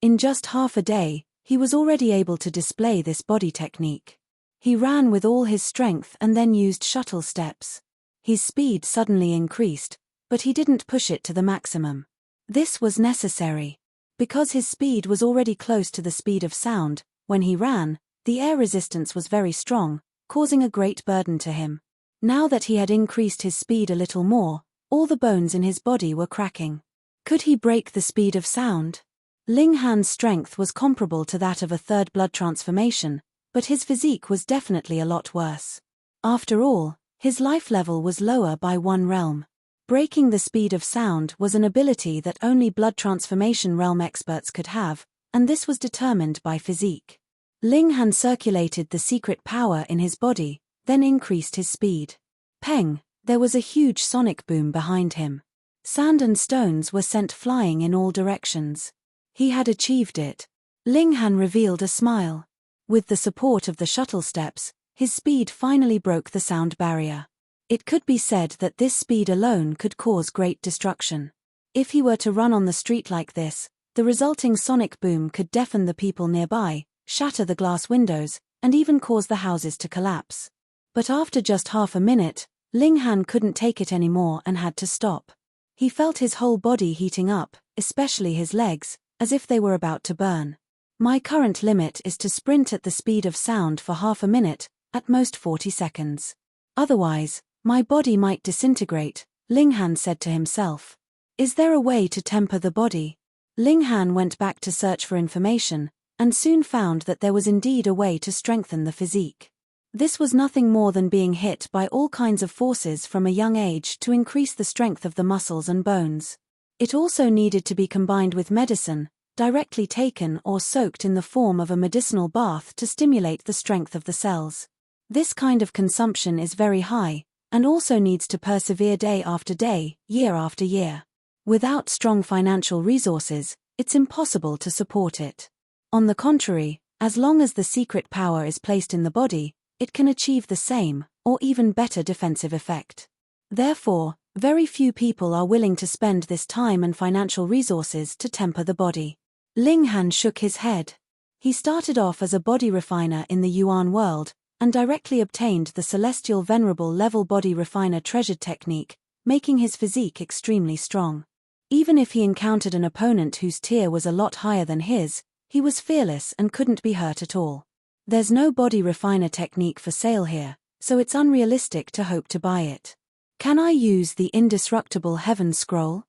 In just half a day, he was already able to display this body technique. He ran with all his strength and then used shuttle steps. His speed suddenly increased, but he didn't push it to the maximum. This was necessary. Because his speed was already close to the speed of sound, when he ran, the air resistance was very strong, causing a great burden to him. Now that he had increased his speed a little more, all the bones in his body were cracking. Could he break the speed of sound? Ling Han's strength was comparable to that of a third blood transformation, but his physique was definitely a lot worse. After all, his life level was lower by 1 realm. Breaking the speed of sound was an ability that only blood transformation realm experts could have, and this was determined by physique. Ling Han circulated the secret power in his body, then increased his speed. Peng, there was a huge sonic boom behind him. Sand and stones were sent flying in all directions. He had achieved it. Ling Han revealed a smile. With the support of the shuttle steps, his speed finally broke the sound barrier. It could be said that this speed alone could cause great destruction. If he were to run on the street like this, the resulting sonic boom could deafen the people nearby, shatter the glass windows, and even cause the houses to collapse. But after just half a minute, Ling Han couldn't take it anymore and had to stop. He felt his whole body heating up, especially his legs, as if they were about to burn. My current limit is to sprint at the speed of sound for half a minute, at most 40 seconds. Otherwise, my body might disintegrate, Ling Han said to himself. Is there a way to temper the body? Ling Han went back to search for information, and soon found that there was indeed a way to strengthen the physique. This was nothing more than being hit by all kinds of forces from a young age to increase the strength of the muscles and bones. It also needed to be combined with medicine, directly taken or soaked in the form of a medicinal bath to stimulate the strength of the cells. This kind of consumption is very high, and also needs to persevere day after day, year after year. Without strong financial resources, it's impossible to support it. On the contrary, as long as the secret power is placed in the body, it can achieve the same, or even better defensive effect. Therefore, very few people are willing to spend this time and financial resources to temper the body. Ling Han shook his head. He started off as a body refiner in the Yuan world, and directly obtained the celestial venerable level body refiner treasured technique, making his physique extremely strong. Even if he encountered an opponent whose tier was a lot higher than his, he was fearless and couldn't be hurt at all. There's no body refiner technique for sale here, so it's unrealistic to hope to buy it. Can I use the indestructible heaven scroll?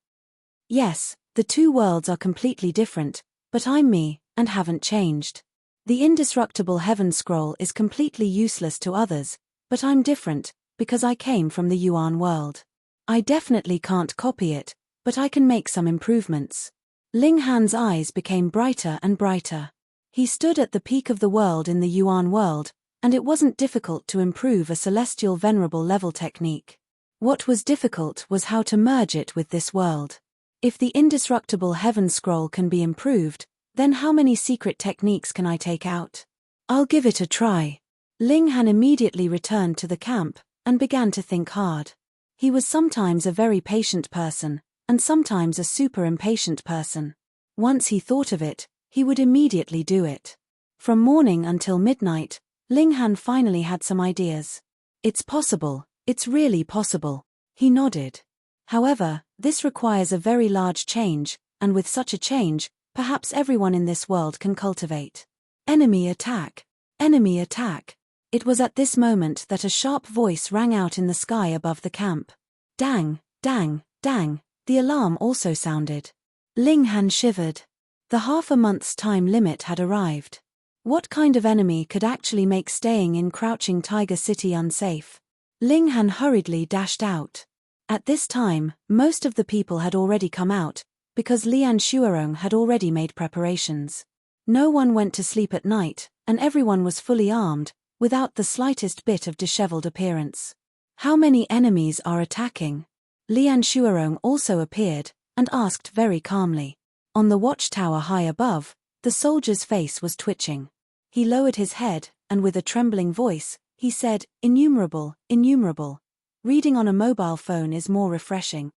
Yes, the two worlds are completely different, but I'm me, and haven't changed. The indestructible heaven scroll is completely useless to others, but I'm different, because I came from the Yuan world. I definitely can't copy it, but I can make some improvements. Ling Han's eyes became brighter and brighter. He stood at the peak of the world in the Yuan world, and it wasn't difficult to improve a celestial venerable level technique. What was difficult was how to merge it with this world. If the indestructible heaven scroll can be improved, then how many secret techniques can I take out? I'll give it a try. Ling Han immediately returned to the camp, and began to think hard. He was sometimes a very patient person, and sometimes a super impatient person. Once he thought of it, he would immediately do it. From morning until midnight, Ling Han finally had some ideas. It's possible, it's really possible. He nodded. However, this requires a very large change, and with such a change, perhaps everyone in this world can cultivate. Enemy attack! Enemy attack! It was at this moment that a sharp voice rang out in the sky above the camp. Dang, dang, dang, the alarm also sounded. Ling Han shivered. The half a month's time limit had arrived. What kind of enemy could actually make staying in Crouching Tiger City unsafe? Ling Han hurriedly dashed out. At this time, most of the people had already come out, because Lian Shuarong had already made preparations. No one went to sleep at night, and everyone was fully armed, without the slightest bit of disheveled appearance. How many enemies are attacking? Lian Shuarong also appeared, and asked very calmly. On the watchtower high above, the soldier's face was twitching. He lowered his head, and with a trembling voice, he said, "Innumerable, innumerable. Reading on a mobile phone is more refreshing."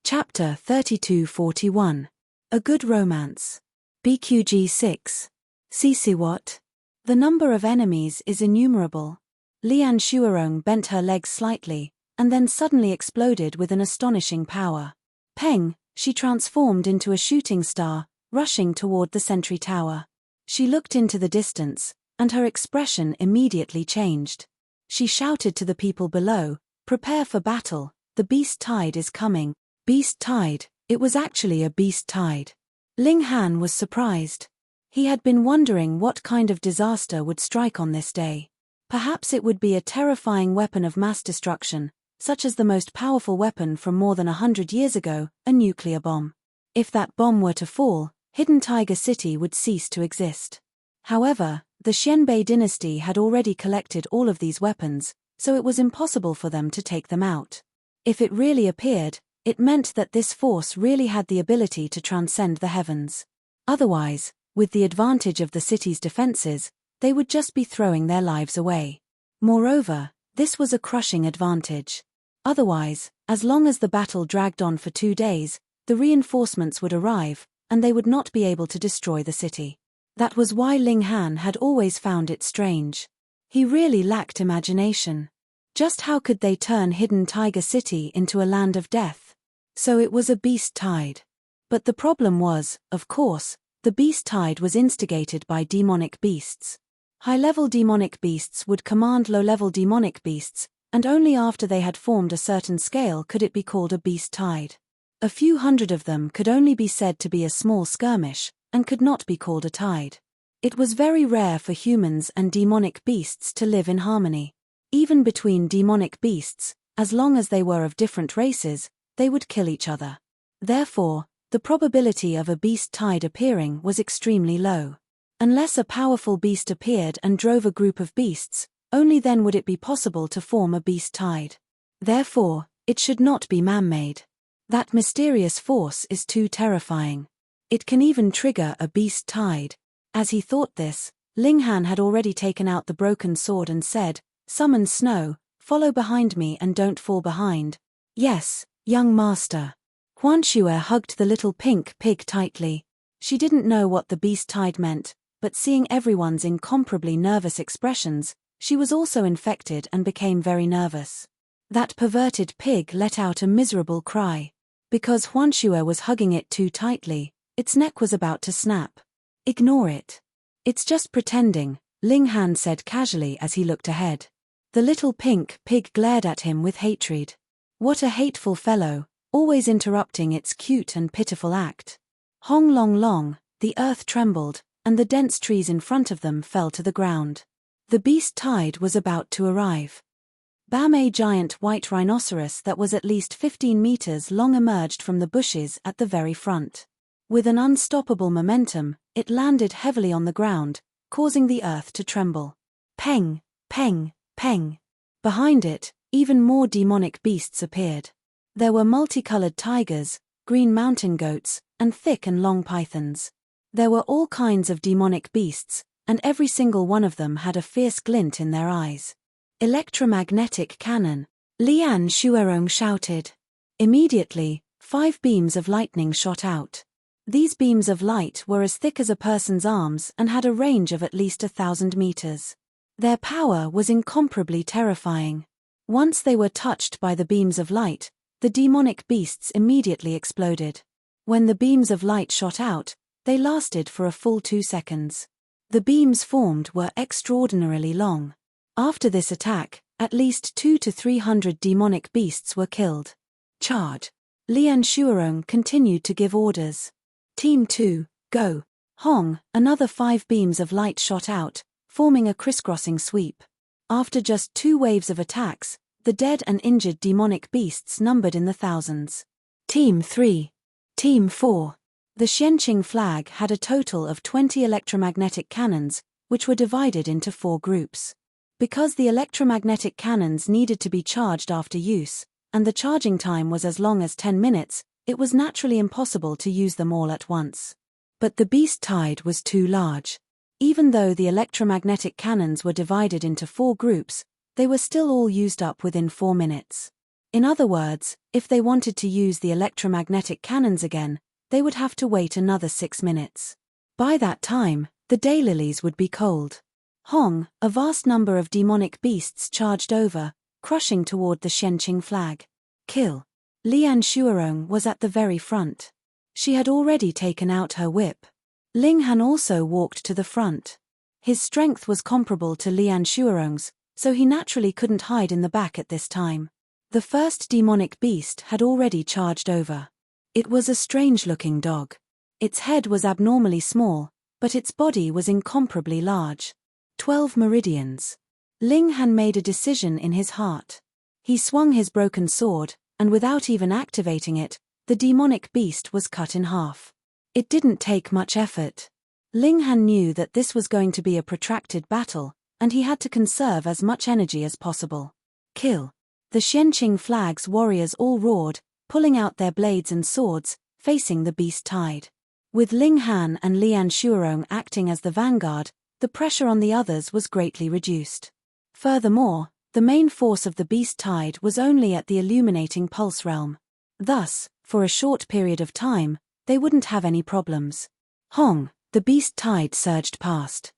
Chapter 3241. A Good Romance. BQG 6. CC what? The number of enemies is innumerable. Lian Shuarong bent her legs slightly, and then suddenly exploded with an astonishing power. Peng, she transformed into a shooting star, rushing toward the sentry tower. She looked into the distance, and her expression immediately changed. She shouted to the people below, "Prepare for battle, the beast tide is coming." Beast tide, it was actually a beast tide. Ling Han was surprised. He had been wondering what kind of disaster would strike on this day. Perhaps it would be a terrifying weapon of mass destruction, such as the most powerful weapon from more than 100 years ago, a nuclear bomb. If that bomb were to fall, Hidden Tiger City would cease to exist. However, the Xianbei dynasty had already collected all of these weapons, so it was impossible for them to take them out. If it really appeared, it meant that this force really had the ability to transcend the heavens. Otherwise, with the advantage of the city's defenses, they would just be throwing their lives away. Moreover, this was a crushing advantage. Otherwise, as long as the battle dragged on for 2 days, the reinforcements would arrive, and they would not be able to destroy the city. That was why Ling Han had always found it strange. He really lacked imagination. Just how could they turn Hidden Tiger City into a land of death? So it was a beast tide. But the problem was, of course, the beast tide was instigated by demonic beasts. High-level demonic beasts would command low-level demonic beasts, and only after they had formed a certain scale could it be called a beast tide. A few hundred of them could only be said to be a small skirmish, and could not be called a tide. It was very rare for humans and demonic beasts to live in harmony. Even between demonic beasts, as long as they were of different races, they would kill each other. Therefore, the probability of a beast tide appearing was extremely low. Unless a powerful beast appeared and drove a group of beasts, only then would it be possible to form a beast tide. Therefore, it should not be man-made. That mysterious force is too terrifying. It can even trigger a beast tide. As he thought this, Ling Han had already taken out the broken sword and said, "Summon snow, follow behind me and don't fall behind." "Yes, young master." Huan Shuer hugged the little pink pig tightly. She didn't know what the beast tide meant, but seeing everyone's incomparably nervous expressions, she was also infected and became very nervous. That perverted pig let out a miserable cry. Because Huanxue was hugging it too tightly, its neck was about to snap. Ignore it. It's just pretending, Ling Han said casually as he looked ahead. The little pink pig glared at him with hatred. What a hateful fellow, always interrupting its cute and pitiful act. Hong long long, the earth trembled, and the dense trees in front of them fell to the ground. The beast tide was about to arrive. Bam, a giant white rhinoceros that was at least 15 meters long emerged from the bushes at the very front. With an unstoppable momentum, it landed heavily on the ground, causing the earth to tremble. Peng, peng, peng. Behind it, even more demonic beasts appeared. There were multicolored tigers, green mountain goats, and thick and long pythons. There were all kinds of demonic beasts, and every single one of them had a fierce glint in their eyes. Electromagnetic cannon, Lian Shuerong shouted. Immediately, 5 beams of lightning shot out. These beams of light were as thick as a person's arms and had a range of at least 1,000 meters. Their power was incomparably terrifying. Once they were touched by the beams of light, the demonic beasts immediately exploded. When the beams of light shot out, they lasted for a full 2 seconds. The beams formed were extraordinarily long. After this attack, at least 200 to 300 demonic beasts were killed. Charge! Lian Shuerong continued to give orders. Team 2, go! Hong, another 5 beams of light shot out, forming a crisscrossing sweep. After just 2 waves of attacks, the dead and injured demonic beasts numbered in the thousands. Team 3. Team 4. The Xianqing flag had a total of 20 electromagnetic cannons, which were divided into 4 groups. Because the electromagnetic cannons needed to be charged after use, and the charging time was as long as 10 minutes, it was naturally impossible to use them all at once. But the beast tide was too large. Even though the electromagnetic cannons were divided into 4 groups, they were still all used up within 4 minutes. In other words, if they wanted to use the electromagnetic cannons again, they would have to wait another 6 minutes. By that time, the daylilies would be cold. Hong, a vast number of demonic beasts charged over, crushing toward the Xianqing flag. Kill. Lian Shuerong was at the very front. She had already taken out her whip. Ling Han also walked to the front. His strength was comparable to Lian Shuerong's, so he naturally couldn't hide in the back at this time. The first demonic beast had already charged over. It was a strange-looking dog. Its head was abnormally small, but its body was incomparably large. 12 meridians. Ling Han made a decision in his heart. He swung his broken sword, and without even activating it, the demonic beast was cut in half. It didn't take much effort. Ling Han knew that this was going to be a protracted battle, and he had to conserve as much energy as possible. Kill. The Xianqing flag's warriors all roared, pulling out their blades and swords, facing the beast tide. With Ling Han and Lian Shuerong acting as the vanguard, the pressure on the others was greatly reduced. Furthermore, the main force of the beast tide was only at the illuminating pulse realm. Thus, for a short period of time, they wouldn't have any problems. Hong, the beast tide surged past.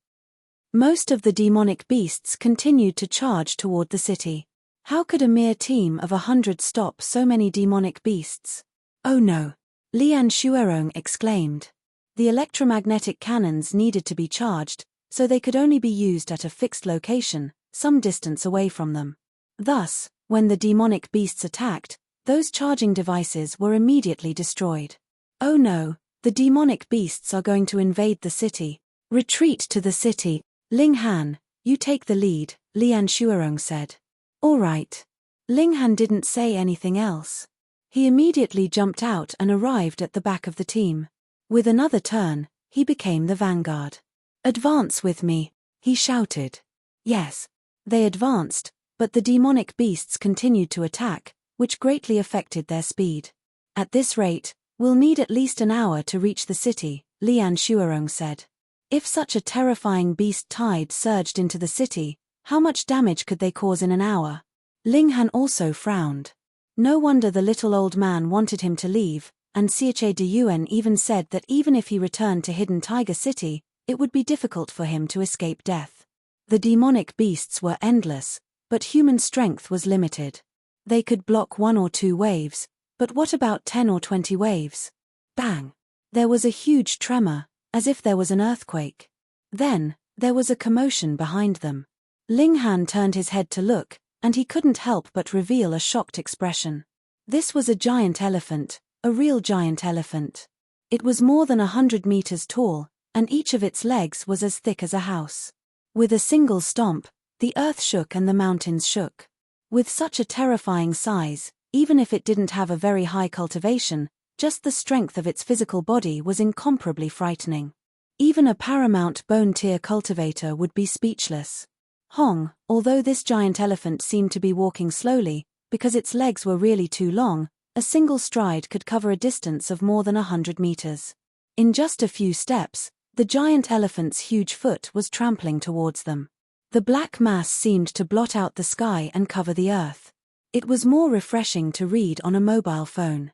Most of the demonic beasts continued to charge toward the city. How could a mere team of 100 stop so many demonic beasts? Oh no! Lian Shuerong exclaimed. The electromagnetic cannons needed to be charged, so they could only be used at a fixed location, some distance away from them. Thus, when the demonic beasts attacked, those charging devices were immediately destroyed. Oh no, the demonic beasts are going to invade the city. Retreat to the city. Ling Han, you take the lead, Lian Shuerong said. All right. Ling Han didn't say anything else. He immediately jumped out and arrived at the back of the team. With another turn, he became the vanguard. Advance with me, he shouted. Yes. They advanced, but the demonic beasts continued to attack, which greatly affected their speed. At this rate, we'll need at least an hour to reach the city, Lian Shuerong said. If such a terrifying beast tide surged into the city, how much damage could they cause in an hour? Ling Han also frowned. No wonder the little old man wanted him to leave, and Xiache de Yuan even said that even if he returned to Hidden Tiger City, it would be difficult for him to escape death. The demonic beasts were endless, but human strength was limited. They could block 1 or 2 waves, but what about 10 or 20 waves? Bang! There was a huge tremor, as if there was an earthquake. Then, there was a commotion behind them. Ling Han turned his head to look, and he couldn't help but reveal a shocked expression. This was a giant elephant, a real giant elephant. It was more than 100 meters tall, and each of its legs was as thick as a house. With a single stomp, the earth shook and the mountains shook. With such a terrifying size, even if it didn't have a very high cultivation, just the strength of its physical body was incomparably frightening. Even a paramount bone tier cultivator would be speechless. Hong, although this giant elephant seemed to be walking slowly, because its legs were really too long, a single stride could cover a distance of more than 100 meters. In just a few steps, the giant elephant's huge foot was trampling towards them. The black mass seemed to blot out the sky and cover the earth. It was more refreshing to read on a mobile phone.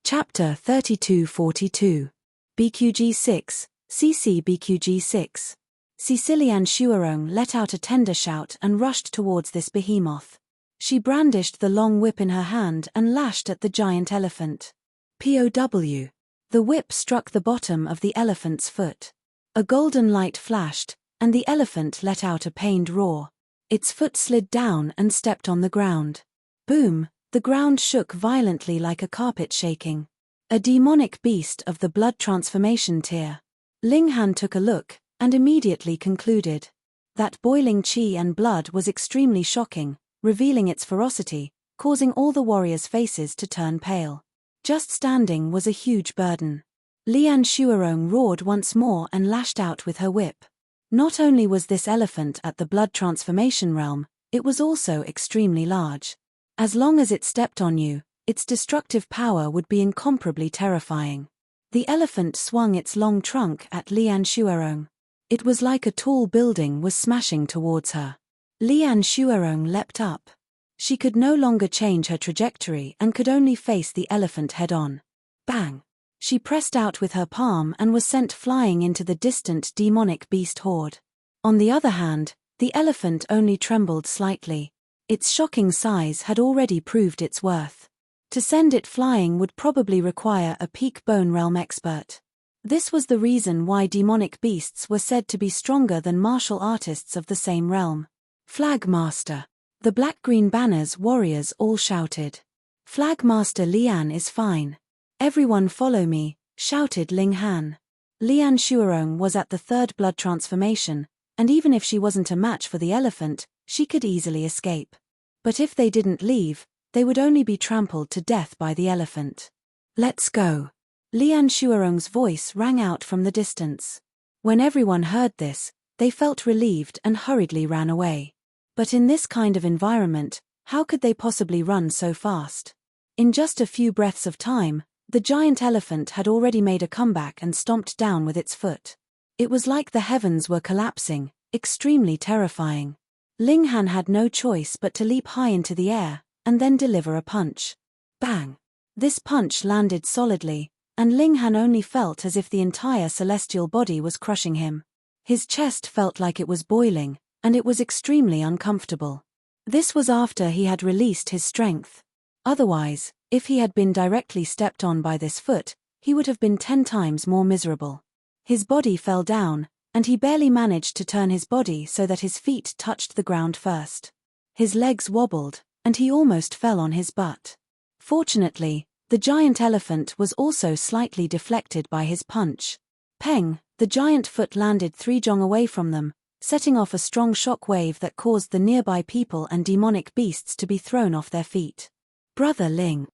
Chapter 3242. BQG6, CC BQG6. Lian Shuarong let out a tender shout and rushed towards this behemoth. She brandished the long whip in her hand and lashed at the giant elephant. POW. The whip struck the bottom of the elephant's foot. A golden light flashed, and the elephant let out a pained roar. Its foot slid down and stepped on the ground. Boom! The ground shook violently like a carpet shaking. A demonic beast of the blood transformation tier. Ling Han took a look, and immediately concluded. That boiling qi and blood was extremely shocking, revealing its ferocity, causing all the warriors' faces to turn pale. Just standing was a huge burden. Lian Shuarong roared once more and lashed out with her whip. Not only was this elephant at the blood transformation realm, it was also extremely large. As long as it stepped on you, its destructive power would be incomparably terrifying. The elephant swung its long trunk at Lian Shuarong. It was like a tall building was smashing towards her. Lian Shuarong leapt up. She could no longer change her trajectory and could only face the elephant head-on. Bang! She pressed out with her palm and was sent flying into the distant demonic beast horde. On the other hand, the elephant only trembled slightly. Its shocking size had already proved its worth. To send it flying would probably require a peak bone realm expert. This was the reason why demonic beasts were said to be stronger than martial artists of the same realm. Flag Master. The black-green banners warriors all shouted. Flag Master Lian is fine. Everyone follow me, shouted Ling Han. Lian Shuarong was at the 3rd blood transformation, and even if she wasn't a match for the elephant, she could easily escape. But if they didn't leave, they would only be trampled to death by the elephant. Let's go. Lian Shuarong's voice rang out from the distance. When everyone heard this, they felt relieved and hurriedly ran away. But in this kind of environment, how could they possibly run so fast? In just a few breaths of time, the giant elephant had already made a comeback and stomped down with its foot. It was like the heavens were collapsing, extremely terrifying. Ling Han had no choice but to leap high into the air, and then deliver a punch. Bang! This punch landed solidly, and Ling Han only felt as if the entire celestial body was crushing him. His chest felt like it was boiling, and it was extremely uncomfortable. This was after he had released his strength. Otherwise, if he had been directly stepped on by this foot, he would have been 10 times more miserable. His body fell down, and he barely managed to turn his body so that his feet touched the ground first. His legs wobbled, and he almost fell on his butt. Fortunately, the giant elephant was also slightly deflected by his punch. Peng, the giant foot landed 3 jong away from them, setting off a strong shock wave that caused the nearby people and demonic beasts to be thrown off their feet. Brother Ling.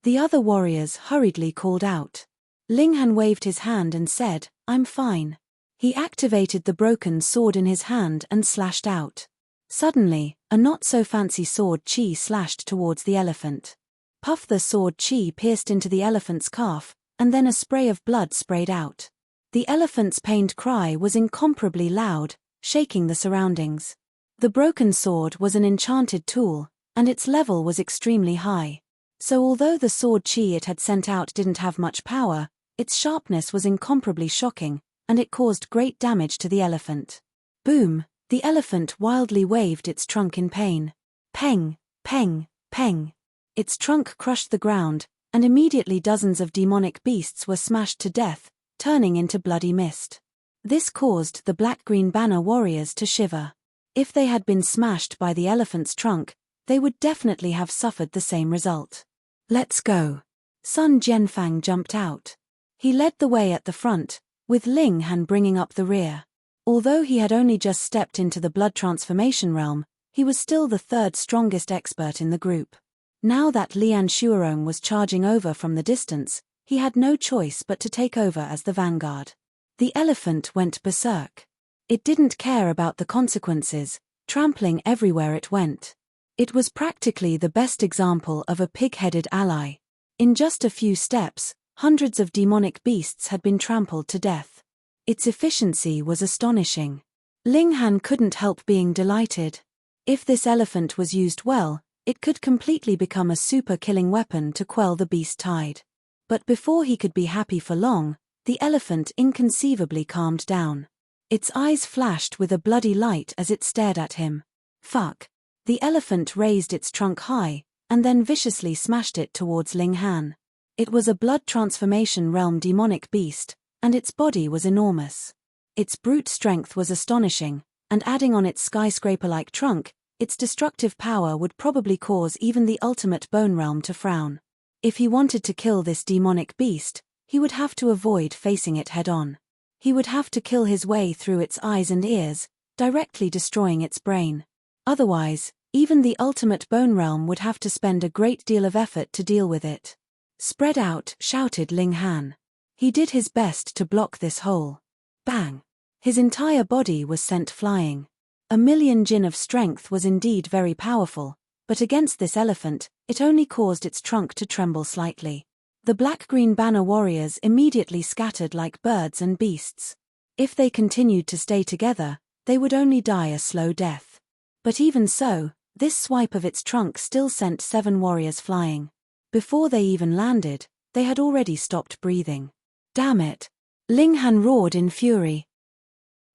The other warriors hurriedly called out. Ling Han waved his hand and said, I'm fine. He activated the broken sword in his hand and slashed out. Suddenly, a not-so-fancy sword chi slashed towards the elephant. Puff! The sword chi pierced into the elephant's calf, and then a spray of blood sprayed out. The elephant's pained cry was incomparably loud, shaking the surroundings. The broken sword was an enchanted tool, and its level was extremely high. So although the sword chi it had sent out didn't have much power, its sharpness was incomparably shocking, and it caused great damage to the elephant. Boom! The elephant wildly waved its trunk in pain. Peng! Peng! Peng! Its trunk crushed the ground, and immediately dozens of demonic beasts were smashed to death, turning into bloody mist. This caused the black-green banner warriors to shiver. If they had been smashed by the elephant's trunk, they would definitely have suffered the same result. Let's go. Sun Jianfang jumped out. He led the way at the front, with Ling Han bringing up the rear. Although he had only just stepped into the blood transformation realm, he was still the third strongest expert in the group. Now that Lian Shuarong was charging over from the distance, he had no choice but to take over as the vanguard. The elephant went berserk. It didn't care about the consequences, trampling everywhere it went. It was practically the best example of a pig-headed ally. In just a few steps, hundreds of demonic beasts had been trampled to death. Its efficiency was astonishing. Ling Han couldn't help being delighted. If this elephant was used well, it could completely become a super-killing weapon to quell the beast tide. But before he could be happy for long, the elephant inconceivably calmed down. Its eyes flashed with a bloody light as it stared at him. Fuck! The elephant raised its trunk high, and then viciously smashed it towards Ling Han. It was a blood transformation realm demonic beast, and its body was enormous. Its brute strength was astonishing, and adding on its skyscraper-like trunk, its destructive power would probably cause even the ultimate bone realm to frown. If he wanted to kill this demonic beast, he would have to avoid facing it head-on. He would have to kill his way through its eyes and ears, directly destroying its brain. Otherwise, even the ultimate bone realm would have to spend a great deal of effort to deal with it. Spread out, shouted Ling Han. He did his best to block this hole. Bang! His entire body was sent flying. 1,000,000 jin of strength was indeed very powerful, but against this elephant, it only caused its trunk to tremble slightly. The black-green banner warriors immediately scattered like birds and beasts. If they continued to stay together, they would only die a slow death. But even so, this swipe of its trunk still sent 7 warriors flying. Before they even landed, they had already stopped breathing. Damn it! Ling Han roared in fury.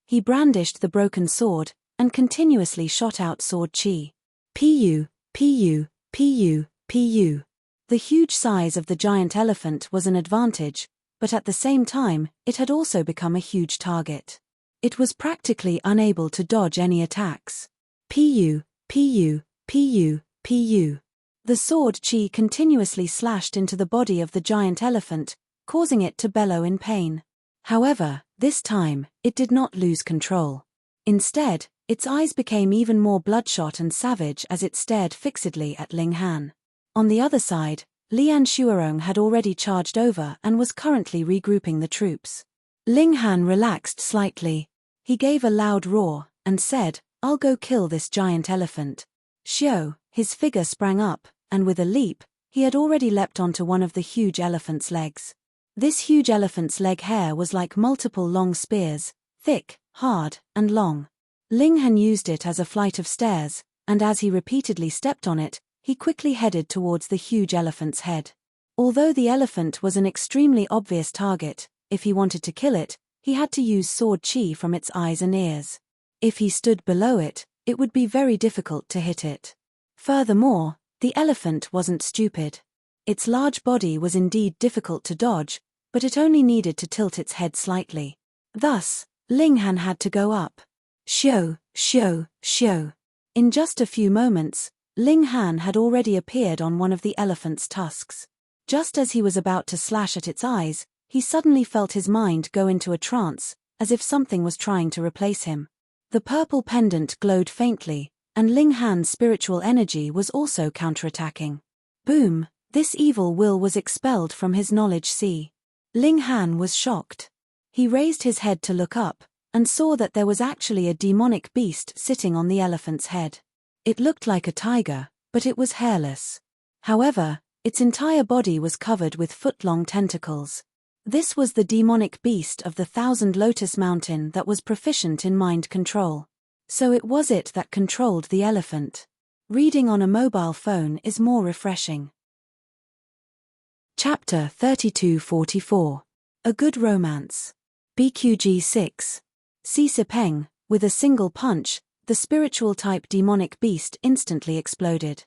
He brandished the broken sword, and continuously shot out sword chi. Pu, pu, pu, pu. The huge size of the giant elephant was an advantage, but at the same time, it had also become a huge target. It was practically unable to dodge any attacks. Pu, pu, pu, pu. The sword chi continuously slashed into the body of the giant elephant, causing it to bellow in pain. However, this time, it did not lose control. Instead, its eyes became even more bloodshot and savage as it stared fixedly at Ling Han. On the other side, Lian Shuarong had already charged over and was currently regrouping the troops. Ling Han relaxed slightly. He gave a loud roar, and said, "I'll go kill this giant elephant." Xiao, his figure sprang up, and with a leap, he had already leapt onto one of the huge elephant's legs. This huge elephant's leg hair was like multiple long spears, thick, hard, and long. Ling Han used it as a flight of stairs, and as he repeatedly stepped on it, he quickly headed towards the huge elephant's head. Although the elephant was an extremely obvious target, if he wanted to kill it, he had to use sword chi from its eyes and ears. If he stood below it, it would be very difficult to hit it. Furthermore, the elephant wasn't stupid. Its large body was indeed difficult to dodge, but it only needed to tilt its head slightly. Thus, Ling Han had to go up. Xiao, xiao, xiao. In just a few moments, Ling Han had already appeared on one of the elephant's tusks. Just as he was about to slash at its eyes, he suddenly felt his mind go into a trance, as if something was trying to replace him. The purple pendant glowed faintly, and Ling Han's spiritual energy was also counterattacking. Boom! This evil will was expelled from his knowledge sea. Ling Han was shocked. He raised his head to look up, and saw that there was actually a demonic beast sitting on the elephant's head. It looked like a tiger, but it was hairless. However, its entire body was covered with foot-long tentacles. This was the demonic beast of the 1,000 Lotus Mountain that was proficient in mind control. So it was it that controlled the elephant. Reading on a mobile phone is more refreshing. Chapter 3244. A Good Romance. BQG 6. Si Peng, with a single punch, the spiritual-type demonic beast instantly exploded.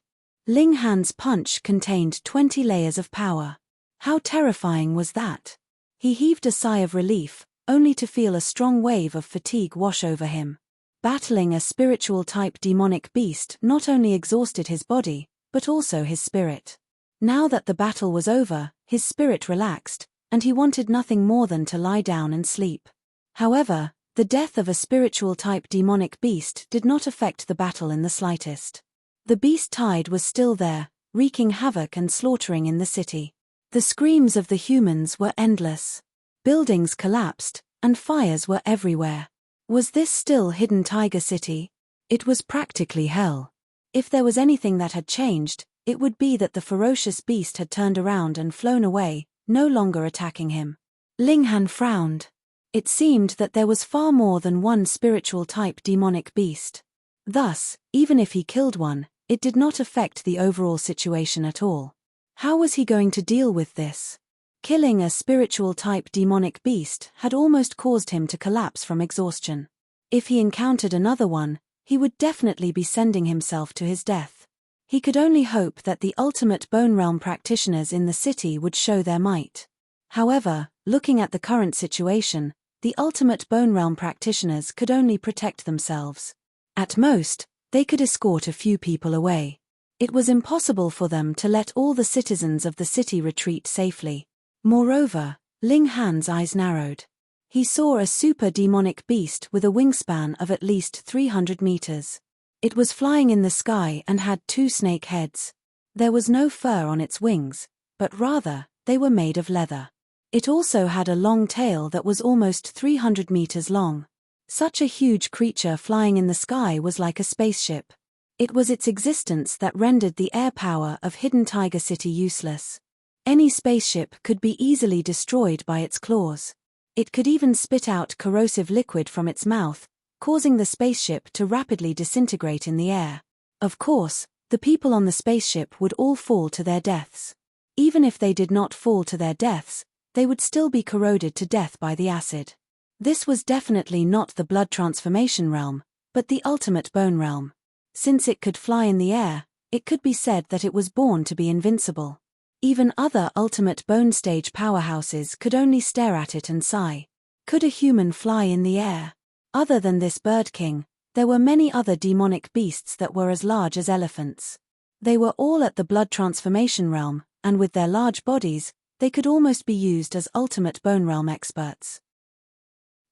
Ling Han's punch contained 20 layers of power. How terrifying was that? He heaved a sigh of relief, only to feel a strong wave of fatigue wash over him. Battling a spiritual-type demonic beast not only exhausted his body, but also his spirit. Now that the battle was over, his spirit relaxed, and he wanted nothing more than to lie down and sleep. However, the death of a spiritual-type demonic beast did not affect the battle in the slightest. The beast tide was still there, wreaking havoc and slaughtering in the city. The screams of the humans were endless. Buildings collapsed, and fires were everywhere. Was this still Hidden Tiger City? It was practically hell. If there was anything that had changed, it would be that the ferocious beast had turned around and flown away, no longer attacking him. Ling Han frowned. It seemed that there was far more than one spiritual-type demonic beast. Thus, even if he killed one, it did not affect the overall situation at all. How was he going to deal with this? Killing a spiritual-type demonic beast had almost caused him to collapse from exhaustion. If he encountered another one, he would definitely be sending himself to his death. He could only hope that the ultimate Bone Realm practitioners in the city would show their might. However, looking at the current situation, the ultimate Bone Realm practitioners could only protect themselves. At most, they could escort a few people away. It was impossible for them to let all the citizens of the city retreat safely. Moreover, Ling Han's eyes narrowed. He saw a super demonic beast with a wingspan of at least 300 meters. It was flying in the sky and had 2 snake heads. There was no fur on its wings, but rather, they were made of leather. It also had a long tail that was almost 300 meters long. Such a huge creature flying in the sky was like a spaceship. It was its existence that rendered the air power of Hidden Tiger City useless. Any spaceship could be easily destroyed by its claws. It could even spit out corrosive liquid from its mouth, causing the spaceship to rapidly disintegrate in the air. Of course, the people on the spaceship would all fall to their deaths. Even if they did not fall to their deaths, they would still be corroded to death by the acid. This was definitely not the blood transformation realm, but the ultimate bone realm. Since it could fly in the air, it could be said that it was born to be invincible. Even other ultimate bone stage powerhouses could only stare at it and sigh. Could a human fly in the air? Other than this bird king, there were many other demonic beasts that were as large as elephants. They were all at the blood transformation realm, and with their large bodies, they could almost be used as ultimate bone realm experts.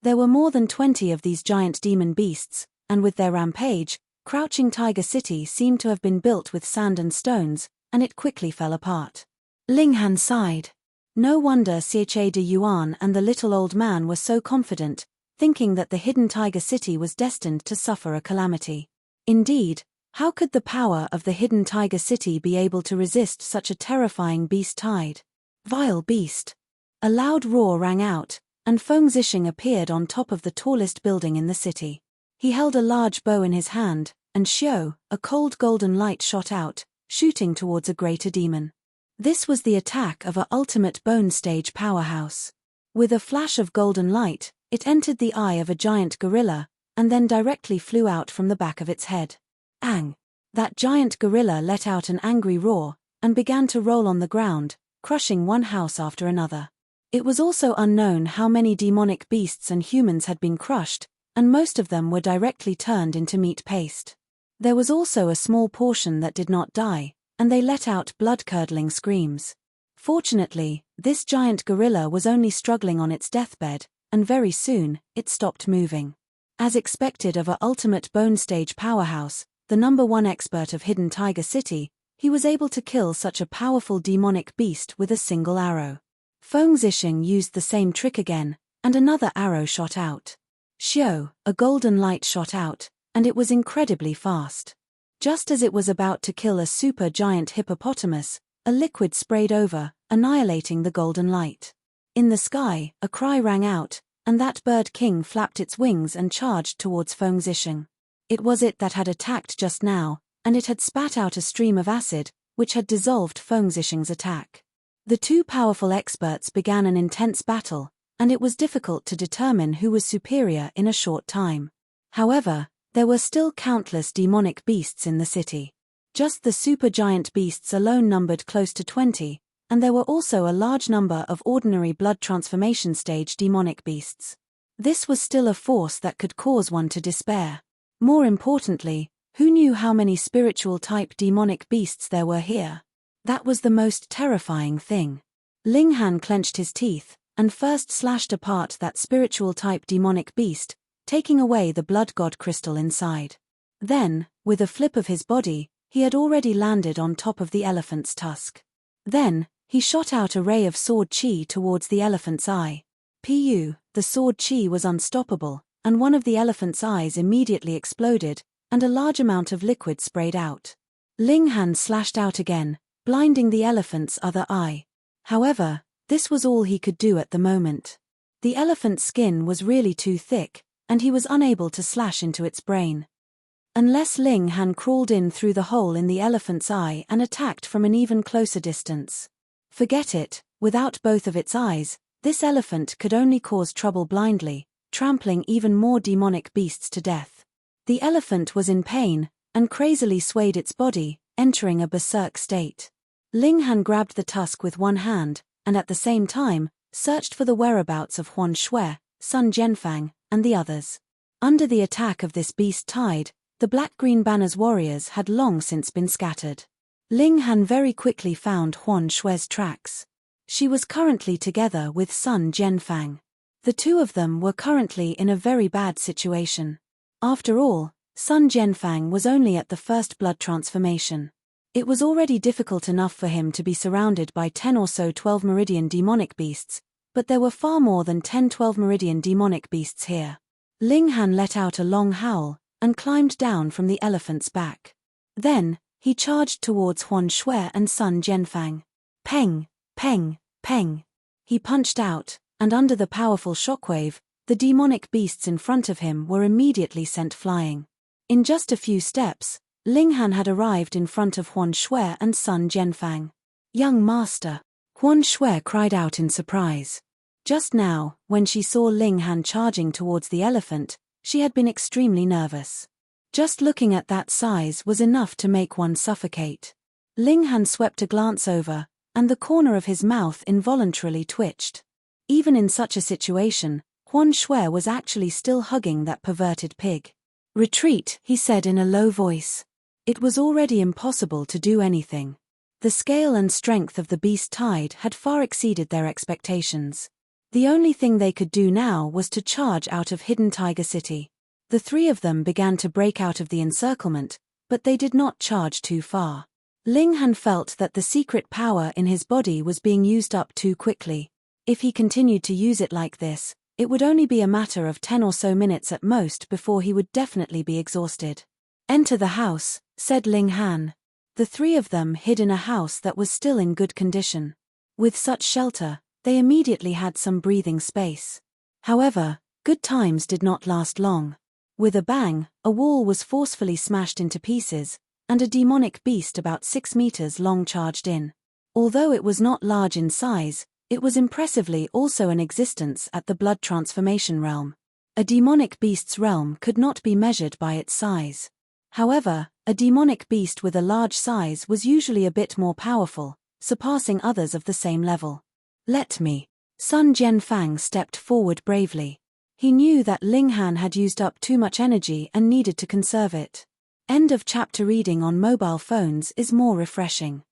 There were more than 20 of these giant demon beasts, and with their rampage, Crouching Tiger City seemed to have been built with sand and stones, and it quickly fell apart. Ling Han sighed. No wonder Xie de Yuan and the little old man were so confident, thinking that the Hidden Tiger City was destined to suffer a calamity. Indeed, how could the power of the Hidden Tiger City be able to resist such a terrifying beast tide? Vile beast! A loud roar rang out, and Feng Zixing appeared on top of the tallest building in the city. He held a large bow in his hand, and Xiao, a cold golden light shot out, shooting towards a greater demon. This was the attack of a ultimate bone stage powerhouse. With a flash of golden light, it entered the eye of a giant gorilla, and then directly flew out from the back of its head. Ang! That giant gorilla let out an angry roar, and began to roll on the ground, crushing one house after another. It was also unknown how many demonic beasts and humans had been crushed, and most of them were directly turned into meat paste. There was also a small portion that did not die, and they let out blood-curdling screams. Fortunately, this giant gorilla was only struggling on its deathbed, and very soon, it stopped moving. As expected of a ultimate bone stage powerhouse, the #1 expert of Hidden Tiger City, he was able to kill such a powerful demonic beast with a single arrow. Feng Zixing used the same trick again, and another arrow shot out. Xiao, a golden light shot out, and it was incredibly fast. Just as it was about to kill a super giant hippopotamus, a liquid sprayed over, annihilating the golden light. In the sky, a cry rang out, and that bird king flapped its wings and charged towards Feng Zixing. It was it that had attacked just now, and it had spat out a stream of acid, which had dissolved Feng Zixing's attack. The two powerful experts began an intense battle, and it was difficult to determine who was superior in a short time. However, there were still countless demonic beasts in the city. Just the supergiant beasts alone numbered close to 20, and there were also a large number of ordinary blood transformation stage demonic beasts. This was still a force that could cause one to despair. More importantly, who knew how many spiritual-type demonic beasts there were here? That was the most terrifying thing. Ling Han clenched his teeth, and first slashed apart that spiritual-type demonic beast, taking away the blood god crystal inside. Then, with a flip of his body, he had already landed on top of the elephant's tusk. Then, he shot out a ray of sword chi towards the elephant's eye. The sword chi was unstoppable, and one of the elephant's eyes immediately exploded, and a large amount of liquid sprayed out. Ling Han slashed out again, blinding the elephant's other eye. However, this was all he could do at the moment. The elephant's skin was really too thick, and he was unable to slash into its brain. Unless Ling Han crawled in through the hole in the elephant's eye and attacked from an even closer distance. Forget it, without both of its eyes, this elephant could only cause trouble blindly, trampling even more demonic beasts to death. The elephant was in pain, and crazily swayed its body, entering a berserk state. Ling Han grabbed the tusk with one hand, and at the same time, searched for the whereabouts of Huan Shui, Sun Jianfang, and the others. Under the attack of this beast tide, the black-green banner's warriors had long since been scattered. Ling Han very quickly found Huan Shui's tracks. She was currently together with Sun Jianfang. The two of them were currently in a very bad situation. After all, Sun Jianfang was only at the first blood transformation. It was already difficult enough for him to be surrounded by 10 or so 12 meridian demonic beasts, but there were far more than 10-12 meridian demonic beasts here. Ling Han let out a long howl, and climbed down from the elephant's back. Then, he charged towards Huan Shui and Sun Jianfang. Peng, peng, peng. He punched out, and under the powerful shockwave, the demonic beasts in front of him were immediately sent flying. In just a few steps, Ling Han had arrived in front of Huan Shui and Sun Jianfang. "Young master," Huan Shui cried out in surprise. Just now, when she saw Ling Han charging towards the elephant, she had been extremely nervous. Just looking at that size was enough to make one suffocate. Ling Han swept a glance over, and the corner of his mouth involuntarily twitched. Even in such a situation, Huan Shui was actually still hugging that perverted pig. "Retreat," he said in a low voice. It was already impossible to do anything. The scale and strength of the beast tide had far exceeded their expectations. The only thing they could do now was to charge out of Hidden Tiger City. The three of them began to break out of the encirclement, but they did not charge too far. Ling Han felt that the secret power in his body was being used up too quickly. If he continued to use it like this, it would only be a matter of 10 or so minutes at most before he would definitely be exhausted. "Enter the house," said Ling Han. The three of them hid in a house that was still in good condition. With such shelter, they immediately had some breathing space. However, good times did not last long. With a bang, a wall was forcefully smashed into pieces, and a demonic beast about 6 meters long charged in. Although it was not large in size, it was impressively also in existence at the blood transformation realm. A demonic beast's realm could not be measured by its size. However, a demonic beast with a large size was usually a bit more powerful, surpassing others of the same level. "Let me." Sun Jianfang stepped forward bravely. He knew that Ling Han had used up too much energy and needed to conserve it. End of chapter. Reading on mobile phones is more refreshing.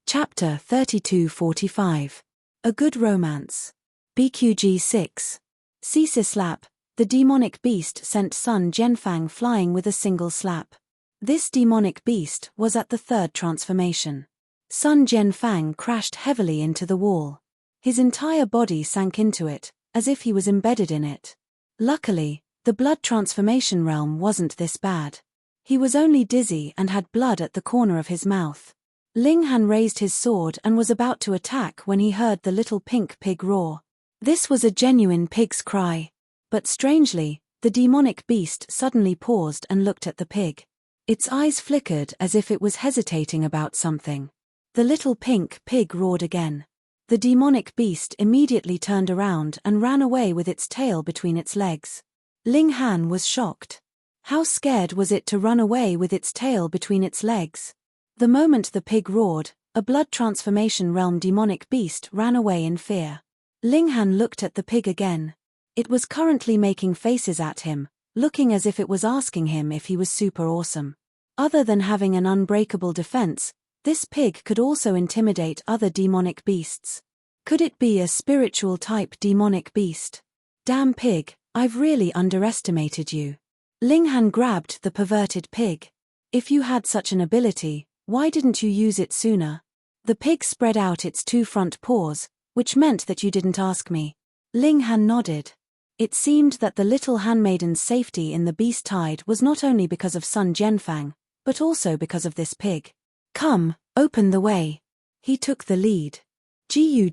Chapter 3245. A Good Romance. BQG 6. Cece slap. The demonic beast sent Sun Jianfang flying with a single slap. This demonic beast was at the third transformation. Sun Jianfang crashed heavily into the wall. His entire body sank into it, as if he was embedded in it. Luckily, the blood transformation realm wasn't this bad. He was only dizzy and had blood at the corner of his mouth. Ling Han raised his sword and was about to attack when he heard the little pink pig roar. This was a genuine pig's cry. But strangely, the demonic beast suddenly paused and looked at the pig. Its eyes flickered as if it was hesitating about something. The little pink pig roared again. The demonic beast immediately turned around and ran away with its tail between its legs. Ling Han was shocked. How scared was it to run away with its tail between its legs? The moment the pig roared, a blood transformation realm demonic beast ran away in fear. Ling Han looked at the pig again. It was currently making faces at him, looking as if it was asking him if he was super awesome. Other than having an unbreakable defense, this pig could also intimidate other demonic beasts. Could it be a spiritual type demonic beast? Damn pig, I've really underestimated you. Ling Han grabbed the perverted pig. If you had such an ability, why didn't you use it sooner? The pig spread out its 2 front paws, which meant that you didn't ask me. Ling Han nodded. It seemed that the little handmaiden's safety in the beast tide was not only because of Sun Jianfang, but also because of this pig. Come, open the way. He took the lead. Gu.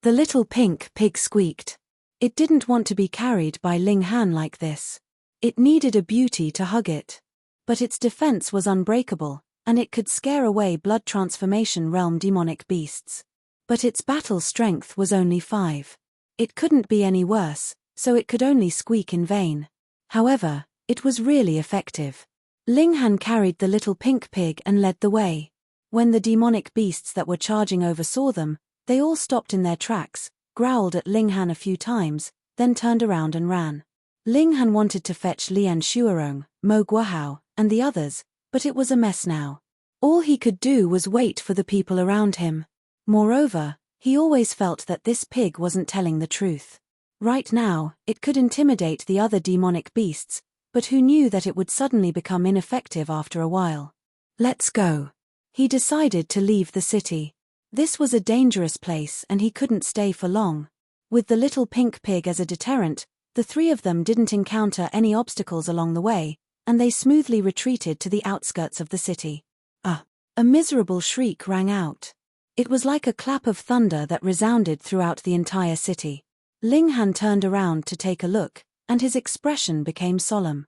The little pink pig squeaked. It didn't want to be carried by Ling Han like this. It needed a beauty to hug it. But its defense was unbreakable, and it could scare away blood transformation realm demonic beasts. But its battle strength was only 5. It couldn't be any worse, so it could only squeak in vain. However, it was really effective. Ling Han carried the little pink pig and led the way. When the demonic beasts that were charging over saw them, they all stopped in their tracks, growled at Ling Han a few times, then turned around and ran. Ling Han wanted to fetch Lian Shuarong, Mo Guohao, and the others, but it was a mess now. All he could do was wait for the people around him. Moreover, he always felt that this pig wasn't telling the truth. Right now, it could intimidate the other demonic beasts, but who knew that it would suddenly become ineffective after a while? Let's go. He decided to leave the city. This was a dangerous place and he couldn't stay for long. With the little pink pig as a deterrent, the 3 of them didn't encounter any obstacles along the way, and they smoothly retreated to the outskirts of the city. A miserable shriek rang out. It was like a clap of thunder that resounded throughout the entire city. Ling Han turned around to take a look, and his expression became solemn.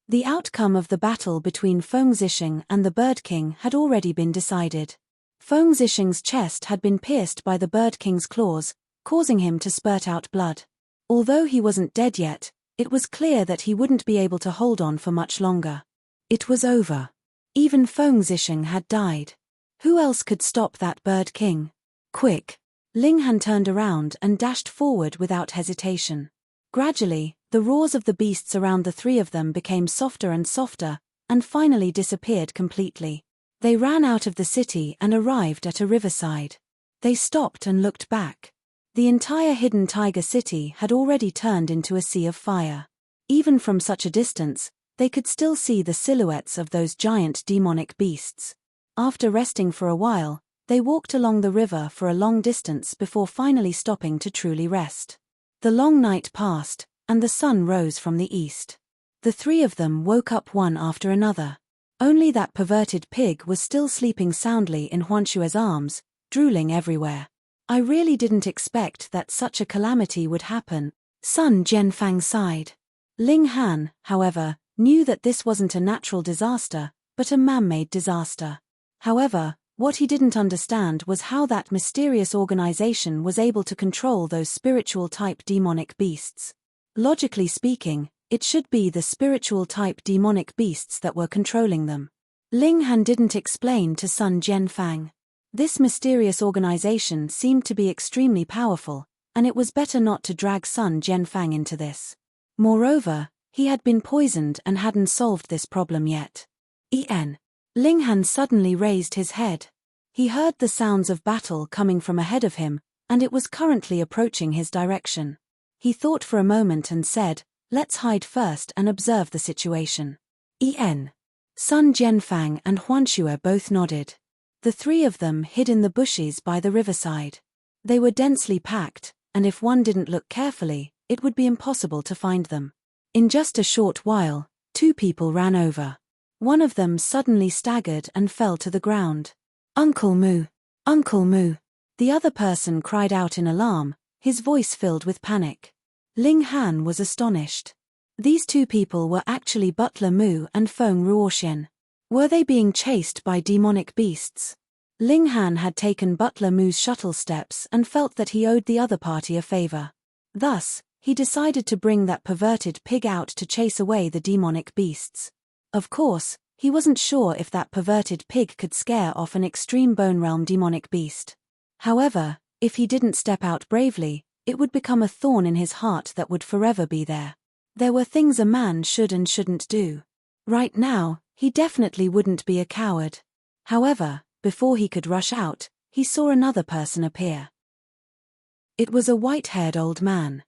The outcome of the battle between Feng Zixing and the Bird King had already been decided. Feng Zixing's chest had been pierced by the Bird King's claws, causing him to spurt out blood. Although he wasn't dead yet, it was clear that he wouldn't be able to hold on for much longer. It was over. Even Feng Zixing had died. Who else could stop that Bird King? Quick! Ling Han turned around and dashed forward without hesitation. Gradually, the roars of the beasts around the 3 of them became softer and softer, and finally disappeared completely. They ran out of the city and arrived at a riverside. They stopped and looked back. The entire hidden tiger city had already turned into a sea of fire. Even from such a distance, they could still see the silhouettes of those giant demonic beasts. After resting for a while, they walked along the river for a long distance before finally stopping to truly rest. The long night passed, and the sun rose from the east. The 3 of them woke up one after another. Only that perverted pig was still sleeping soundly in Huanshue's arms, drooling everywhere. I really didn't expect that such a calamity would happen, Sun Jianfang sighed. Ling Han, however, knew that this wasn't a natural disaster, but a man-made disaster. However, what he didn't understand was how that mysterious organization was able to control those spiritual-type demonic beasts. Logically speaking, it should be the spiritual-type demonic beasts that were controlling them. Ling Han didn't explain to Sun Jianfang. This mysterious organization seemed to be extremely powerful, and it was better not to drag Sun Jianfang into this. Moreover, he had been poisoned and hadn't solved this problem yet. Ling Han suddenly raised his head. He heard the sounds of battle coming from ahead of him, and it was currently approaching his direction. He thought for a moment and said, "Let's hide first and observe the situation." Sun Jianfang and Huanxue both nodded. The 3 of them hid in the bushes by the riverside. They were densely packed, and if one didn't look carefully, it would be impossible to find them. In just a short while, 2 people ran over. One of them suddenly staggered and fell to the ground. "Uncle Mu! Uncle Mu!" The other person cried out in alarm, his voice filled with panic. Ling Han was astonished. These 2 people were actually Butler Mu and Feng Ruoxian. Were they being chased by demonic beasts? Ling Han had taken Butler Mu's shuttle steps and felt that he owed the other party a favor. Thus, he decided to bring that perverted pig out to chase away the demonic beasts. Of course, he wasn't sure if that perverted pig could scare off an extreme Bone Realm demonic beast. However, if he didn't step out bravely, it would become a thorn in his heart that would forever be there. There were things a man should and shouldn't do. Right now, he definitely wouldn't be a coward. However, before he could rush out, he saw another person appear. It was a white-haired old man.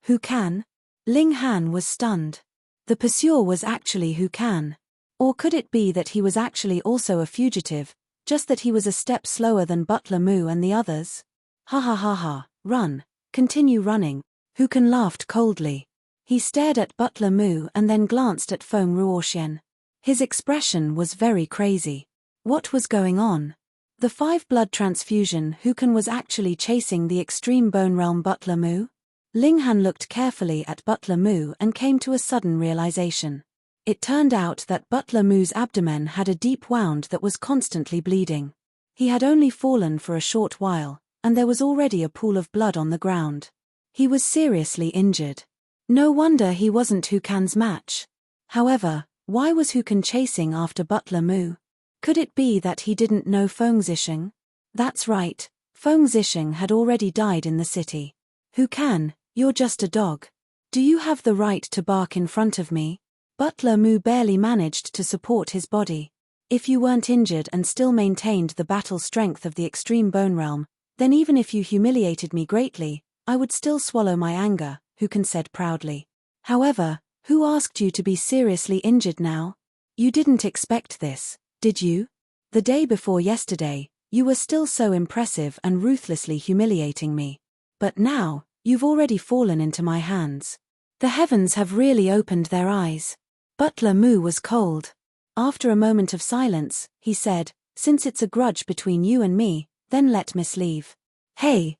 Who can? Ling Han was stunned. The pursuer was actually Who Can. Or could it be that he was actually also a fugitive, just that he was a step slower than Butler Mu and the others? Ha ha ha ha, run, continue running. Who Can laughed coldly. He stared at Butler Mu and then glanced at Feng Ruoxian. His expression was very crazy. What was going on? The 5 blood transfusion Who Can was actually chasing the extreme Bone Realm Butler Mu? Ling Han looked carefully at Butler Mu and came to a sudden realization. It turned out that Butler Mu's abdomen had a deep wound that was constantly bleeding. He had only fallen for a short while, and there was already a pool of blood on the ground. He was seriously injured. No wonder he wasn't Who Can's match. However, why was Who Can chasing after Butler Mu? Could it be that he didn't know Feng Zixing? That's right, Feng Zixing had already died in the city. Who Can, you're just a dog. Do you have the right to bark in front of me? Butler Mu barely managed to support his body. If you weren't injured and still maintained the battle strength of the extreme Bone Realm, then even if you humiliated me greatly, I would still swallow my anger, Who Can said proudly. However, who asked you to be seriously injured now? You didn't expect this, did you? The day before yesterday, you were still so impressive and ruthlessly humiliating me. But now, you've already fallen into my hands. The heavens have really opened their eyes. Butler Mu was cold. After a moment of silence, he said, since it's a grudge between you and me, then let Miss leave. Hey.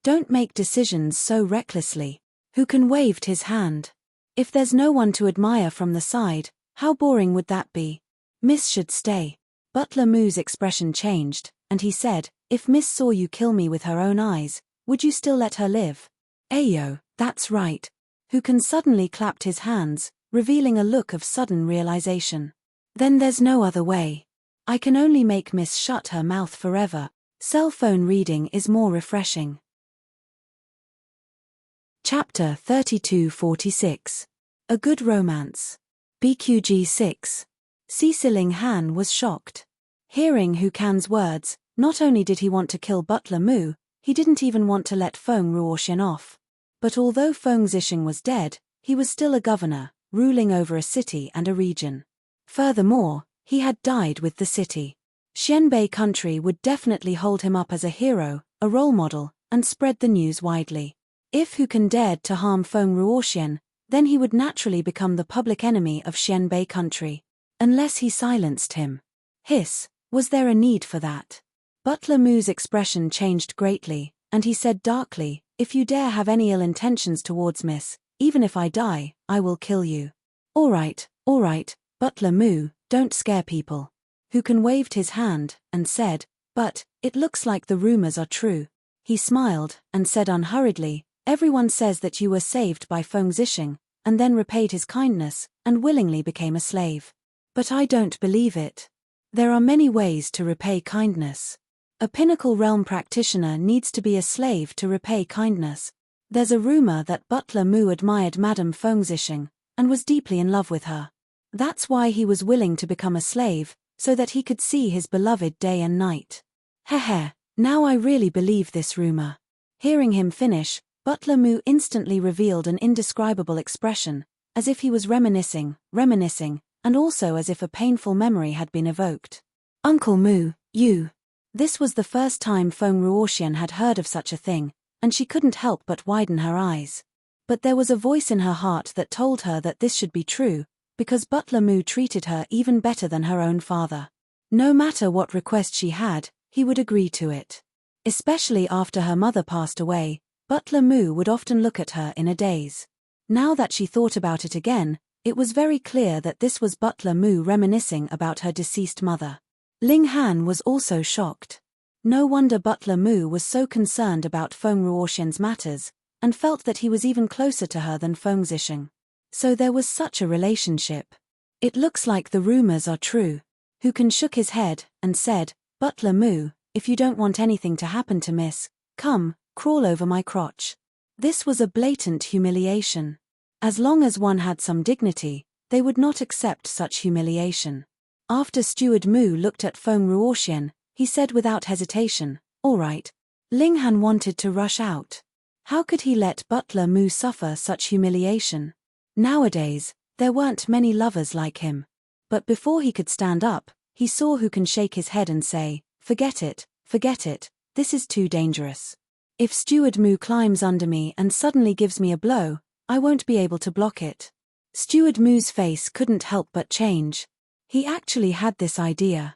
Don't make decisions so recklessly. Who Can waved his hand. If there's no one to admire from the side, how boring would that be? Miss should stay. Butler Mu's expression changed, and he said, if Miss saw you kill me with her own eyes, would you still let her live? Ayo, that's right. Who Can suddenly clapped his hands, revealing a look of sudden realization. Then there's no other way. I can only make Miss shut her mouth forever. Cell phone reading is more refreshing. Chapter 3246. A Good Romance. BQG 6. Ling Han was shocked. Hearing Who Can's words, not only did he want to kill Butler Mu, he didn't even want to let Feng Ruoxian off. But although Feng Zixing was dead, he was still a governor, ruling over a city and a region. Furthermore, he had died with the city. Xianbei country would definitely hold him up as a hero, a role model, and spread the news widely. If Who Can dared to harm Feng Ruoxian, then he would naturally become the public enemy of Xianbei country. Unless he silenced him. Was there a need for that? Butler Mu's expression changed greatly, and he said darkly, if you dare have any ill intentions towards Miss, even if I die, I will kill you. All right, Butler Mu, don't scare people. Who Can waved his hand, and said, but, it looks like the rumors are true. He smiled, and said unhurriedly, everyone says that you were saved by Feng Zixing, and then repaid his kindness, and willingly became a slave. But I don't believe it. There are many ways to repay kindness. A pinnacle realm practitioner needs to be a slave to repay kindness. There's a rumor that Butler Mu admired Madame Feng Zixing, and was deeply in love with her. That's why he was willing to become a slave, so that he could see his beloved day and night. Now I really believe this rumor. Hearing him finish, Butler Mu instantly revealed an indescribable expression, as if he was reminiscing, and also as if a painful memory had been evoked. Uncle Mu, you. This was the first time Feng Ruoxian had heard of such a thing, and she couldn't help but widen her eyes. But there was a voice in her heart that told her that this should be true, because Butler Mu treated her even better than her own father. No matter what request she had, he would agree to it. Especially after her mother passed away, Butler Mu would often look at her in a daze. Now that she thought about it again, it was very clear that this was Butler Mu reminiscing about her deceased mother. Ling Han was also shocked. No wonder Butler Mu was so concerned about Feng Ruoxian's matters, and felt that he was even closer to her than Feng Zixing. So there was such a relationship. It looks like the rumors are true. Hu Kan shook his head and said, Butler Mu, if you don't want anything to happen to Miss, come, crawl over my crotch. This was a blatant humiliation. As long as one had some dignity, they would not accept such humiliation. After Steward Mu looked at Feng Ruoxian, he said without hesitation, all right. Ling Han wanted to rush out. How could he let Butler Mu suffer such humiliation? Nowadays, there weren't many lovers like him. But before he could stand up, he saw Hu Kan shake his head and say, forget it, this is too dangerous. If Steward Mu climbs under me and suddenly gives me a blow, I won't be able to block it. Steward Mu's face couldn't help but change. He actually had this idea.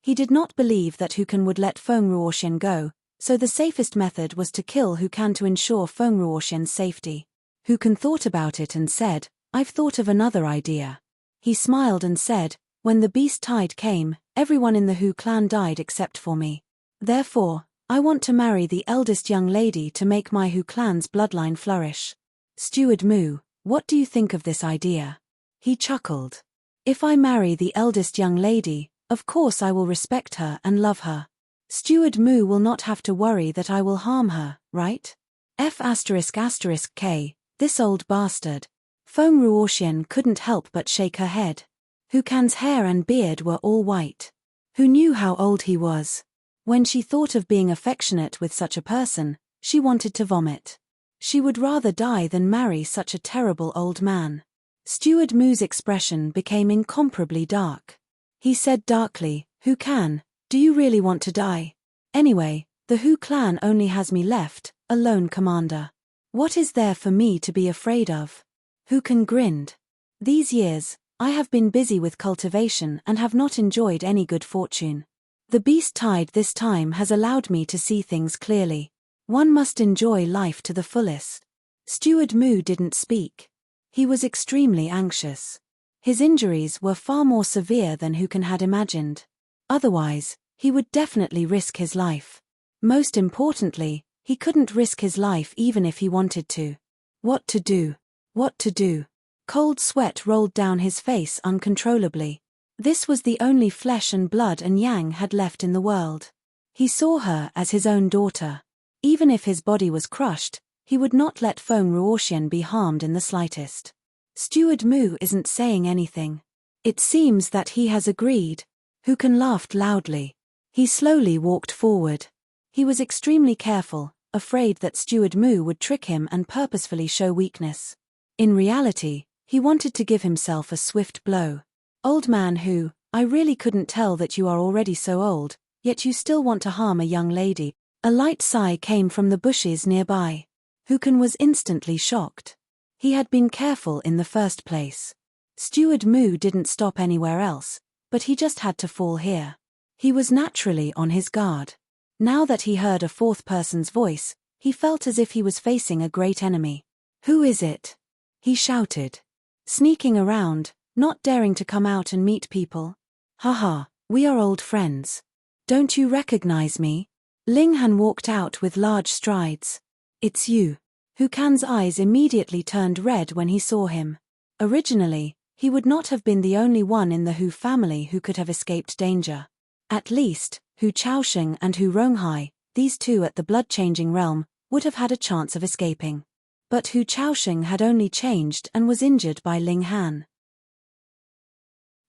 He did not believe that Hu Kan would let Feng Ruoxian go, so the safest method was to kill Hu Kan to ensure Feng Ruoxian's safety. Hu Kan thought about it and said, I've thought of another idea. He smiled and said, when the beast tide came, everyone in the Hu clan died except for me. Therefore, I want to marry the eldest young lady to make my Hu clan's bloodline flourish. Steward Mu, what do you think of this idea? He chuckled. If I marry the eldest young lady, of course I will respect her and love her. Steward Mu will not have to worry that I will harm her, right? F***K, this old bastard. Feng Ruoxian couldn't help but shake her head. Hu Kan's hair and beard were all white. Who knew how old he was? When she thought of being affectionate with such a person, she wanted to vomit. She would rather die than marry such a terrible old man. Steward Mu's expression became incomparably dark. He said darkly, Hu Kan, do you really want to die? Anyway, the Hu clan only has me left, a lone commander. What is there for me to be afraid of? Hu Kan grinned. These years, I have been busy with cultivation and have not enjoyed any good fortune. The beast tide this time has allowed me to see things clearly. One must enjoy life to the fullest. Steward Mu didn't speak. He was extremely anxious. His injuries were far more severe than Hu Kan had imagined. Otherwise, he would definitely risk his life. Most importantly, he couldn't risk his life even if he wanted to. What to do? What to do? Cold sweat rolled down his face uncontrollably. This was the only flesh and blood and Yang had left in the world. He saw her as his own daughter. Even if his body was crushed, he would not let Feng Ruoxian be harmed in the slightest. Steward Mu isn't saying anything. It seems that he has agreed. Hu Kan laughed loudly. He slowly walked forward. He was extremely careful, afraid that Steward Mu would trick him and purposefully show weakness. In reality, he wanted to give himself a swift blow. Old man Hu, I really couldn't tell that you are already so old, yet you still want to harm a young lady. A light sigh came from the bushes nearby. Hu Kan was instantly shocked. He had been careful in the first place. Steward Mu didn't stop anywhere else, but he just had to fall here. He was naturally on his guard. Now that he heard a fourth person's voice, he felt as if he was facing a great enemy. Who is it? He shouted. Sneaking around, not daring to come out and meet people. Haha, we are old friends. Don't you recognize me? Ling Han walked out with large strides. It's you. Hu Kan's eyes immediately turned red when he saw him. Originally, he would not have been the only one in the Hu family who could have escaped danger. At least, Hu Chaosheng and Hu Ronghai, these two at the blood-changing realm, would have had a chance of escaping. But Hu Chaosheng had only changed and was injured by Ling Han.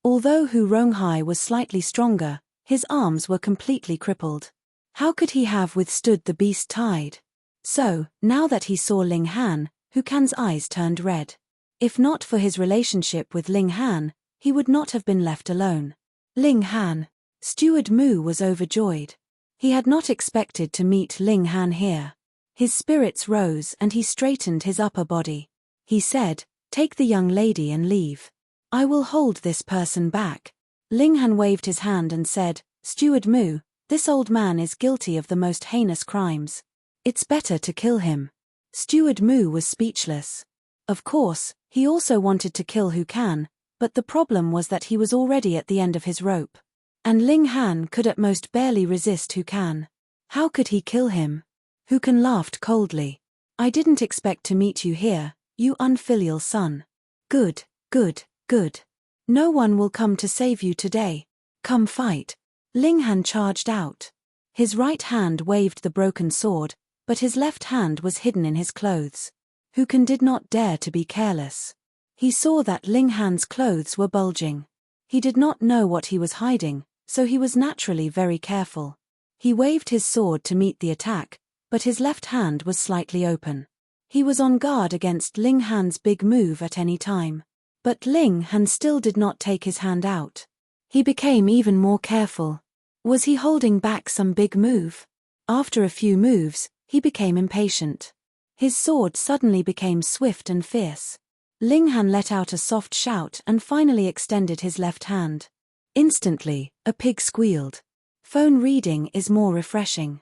Although Hu Ronghai was slightly stronger, his arms were completely crippled. How could he have withstood the beast tide? So, now that he saw Ling Han, Hu Kan's eyes turned red. If not for his relationship with Ling Han, he would not have been left alone. Ling Han. Steward Mu was overjoyed. He had not expected to meet Ling Han here. His spirits rose and he straightened his upper body. He said, take the young lady and leave. I will hold this person back. Ling Han waved his hand and said, Steward Mu, this old man is guilty of the most heinous crimes. It's better to kill him. Steward Mu was speechless. Of course, he also wanted to kill Hu Kan, but the problem was that he was already at the end of his rope. And Ling Han could at most barely resist Hu Kan. How could he kill him? Hu Kan laughed coldly. I didn't expect to meet you here, you unfilial son. Good, good, good. No one will come to save you today. Come fight. Ling Han charged out. His right hand waved the broken sword, but his left hand was hidden in his clothes. Hu Kan did not dare to be careless. He saw that Ling Han's clothes were bulging. He did not know what he was hiding, so he was naturally very careful. He waved his sword to meet the attack, but his left hand was slightly open. He was on guard against Ling Han's big move at any time. But Ling Han still did not take his hand out. He became even more careful. Was he holding back some big move? After a few moves, he became impatient. His sword suddenly became swift and fierce. Ling Han let out a soft shout and finally extended his left hand. Instantly, a pig squealed. Phone reading is more refreshing.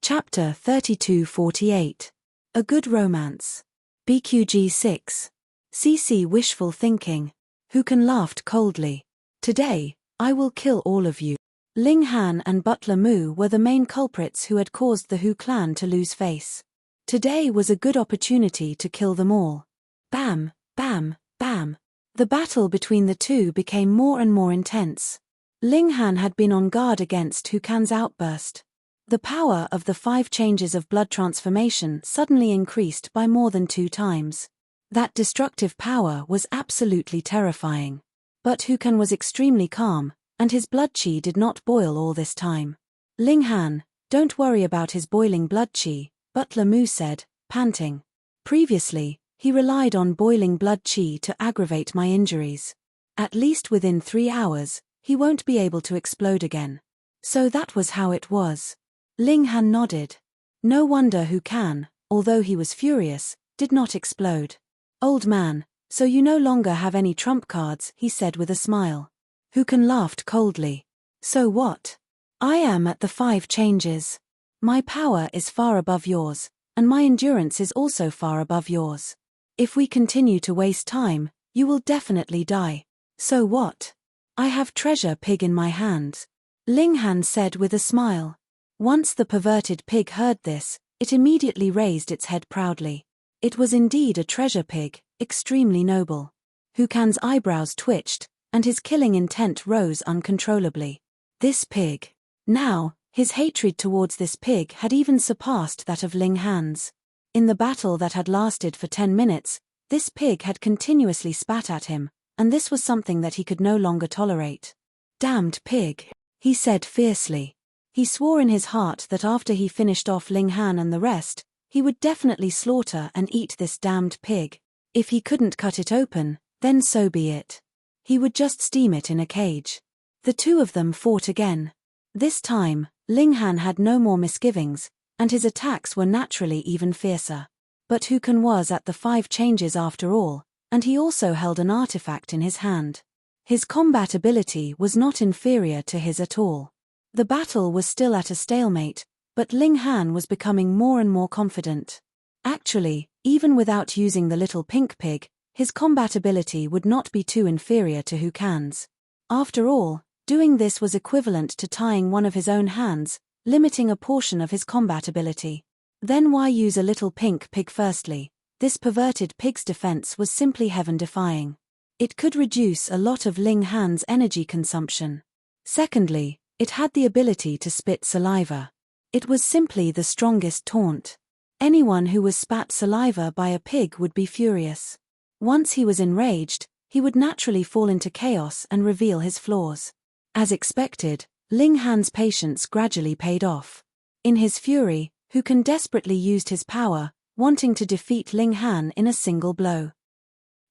Chapter 3248. A Good Romance. BQG 6. CC Wishful Thinking. Hu Kan laughed coldly. Today, I will kill all of you. Ling Han and Butler Mu were the main culprits who had caused the Hu clan to lose face. Today was a good opportunity to kill them all. Bam, bam, bam. The battle between the two became more and more intense. Ling Han had been on guard against Hu Kan's outburst. The power of the 5 changes of blood transformation suddenly increased by more than 2 times. That destructive power was absolutely terrifying. But Hu Kan was extremely calm, and his blood chi did not boil all this time. Ling Han, don't worry about his boiling blood chi, Butler Mu said, panting. Previously, he relied on boiling blood chi to aggravate my injuries. At least within 3 hours, he won't be able to explode again. So that was how it was. Ling Han nodded. No wonder Hu Kan, although he was furious, did not explode. Old man, so you no longer have any trump cards, he said with a smile. Hu Kan laughed coldly. So what? I am at the 5 changes. My power is far above yours, and my endurance is also far above yours. If we continue to waste time, you will definitely die. So what? I have treasure pig in my hands. Ling Han said with a smile. Once the perverted pig heard this, it immediately raised its head proudly. It was indeed a treasure pig, extremely noble. Hu Kan's eyebrows twitched, and his killing intent rose uncontrollably. This pig. Now, his hatred towards this pig had even surpassed that of Ling Han's. In the battle that had lasted for 10 minutes, this pig had continuously spat at him, and this was something that he could no longer tolerate. Damned pig, he said fiercely. He swore in his heart that after he finished off Ling Han and the rest, he would definitely slaughter and eat this damned pig. If he couldn't cut it open, then so be it. He would just steam it in a cage. The two of them fought again. This time, Ling Han had no more misgivings, and his attacks were naturally even fiercer. But Hu Kan was at the 5 changes after all, and he also held an artifact in his hand. His combat ability was not inferior to his at all. The battle was still at a stalemate, but Ling Han was becoming more and more confident. Actually, even without using the little pink pig, his combat ability would not be too inferior to Hu Kan's. After all, doing this was equivalent to tying one of his own hands, limiting a portion of his combat ability. Then why use a little pink pig firstly? This perverted pig's defense was simply heaven-defying. It could reduce a lot of Ling Han's energy consumption. Secondly, it had the ability to spit saliva. It was simply the strongest taunt. Anyone who was spat saliva by a pig would be furious. Once he was enraged, he would naturally fall into chaos and reveal his flaws. As expected, Ling Han's patience gradually paid off. In his fury, Hu Kan desperately used his power, wanting to defeat Ling Han in a single blow.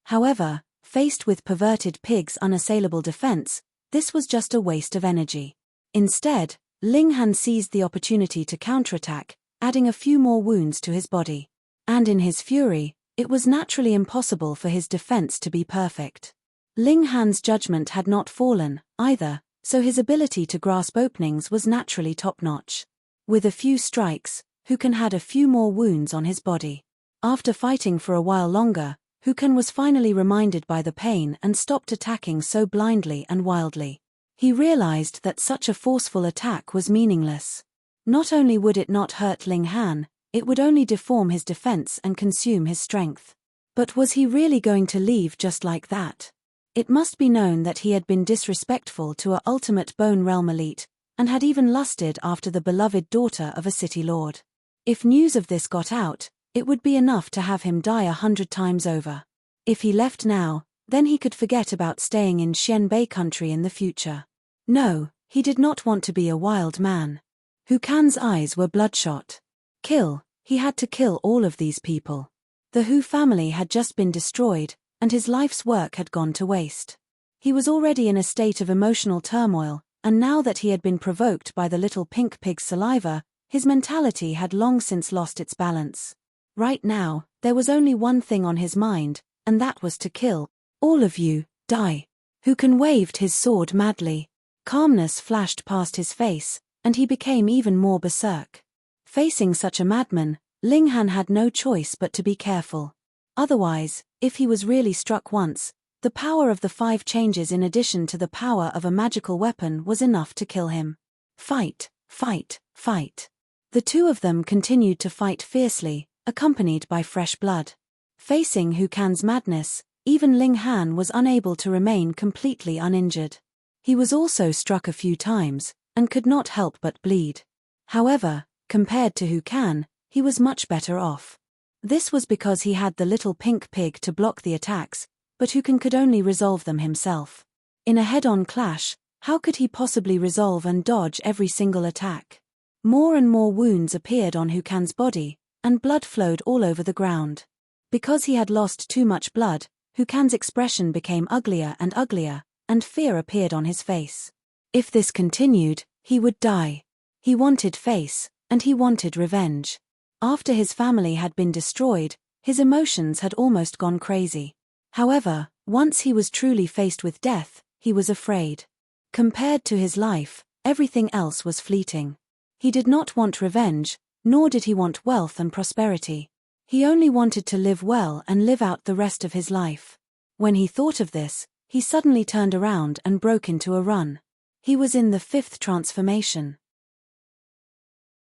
However, faced with perverted pig's unassailable defense, this was just a waste of energy. Instead, Ling Han seized the opportunity to counterattack, adding a few more wounds to his body. And in his fury, it was naturally impossible for his defense to be perfect. Ling Han's judgment had not fallen, either, so his ability to grasp openings was naturally top-notch. With a few strikes, Hu Kan had a few more wounds on his body. After fighting for a while longer, Hu Kan was finally reminded by the pain and stopped attacking so blindly and wildly. He realized that such a forceful attack was meaningless. Not only would it not hurt Ling Han, it would only deform his defense and consume his strength. But was he really going to leave just like that? It must be known that he had been disrespectful to a ultimate Bone Realm elite, and had even lusted after the beloved daughter of a city lord. If news of this got out, it would be enough to have him die 100 times over. If he left now, then he could forget about staying in Xianbei country in the future. No, he did not want to be a wild man. Hu Kan's eyes were bloodshot. Kill, he had to kill all of these people. The Hu family had just been destroyed, and his life's work had gone to waste. He was already in a state of emotional turmoil, and now that he had been provoked by the little pink pig's saliva, his mentality had long since lost its balance. Right now, there was only one thing on his mind, and that was to kill. All of you, die. Hu Kan waved his sword madly. Calmness flashed past his face, and he became even more berserk. Facing such a madman, Ling Han had no choice but to be careful. Otherwise, if he was really struck once, the power of the 5 changes in addition to the power of a magical weapon was enough to kill him. Fight, fight, fight. The two of them continued to fight fiercely, accompanied by fresh blood. Facing Hu Kan's madness, even Ling Han was unable to remain completely uninjured. He was also struck a few times, and could not help but bleed. However, compared to Hu Kan, he was much better off. This was because he had the little pink pig to block the attacks, but Hu Kan could only resolve them himself. In a head-on clash, how could he possibly resolve and dodge every single attack? More and more wounds appeared on Hu Kan's body, and blood flowed all over the ground. Because he had lost too much blood, Hu Kan's expression became uglier, and fear appeared on his face. If this continued, he would die. He wanted face, and he wanted revenge. After his family had been destroyed, his emotions had almost gone crazy. However, once he was truly faced with death, he was afraid. Compared to his life, everything else was fleeting. He did not want revenge, nor did he want wealth and prosperity. He only wanted to live well and live out the rest of his life. When he thought of this, he suddenly turned around and broke into a run. He was in the 5th transformation.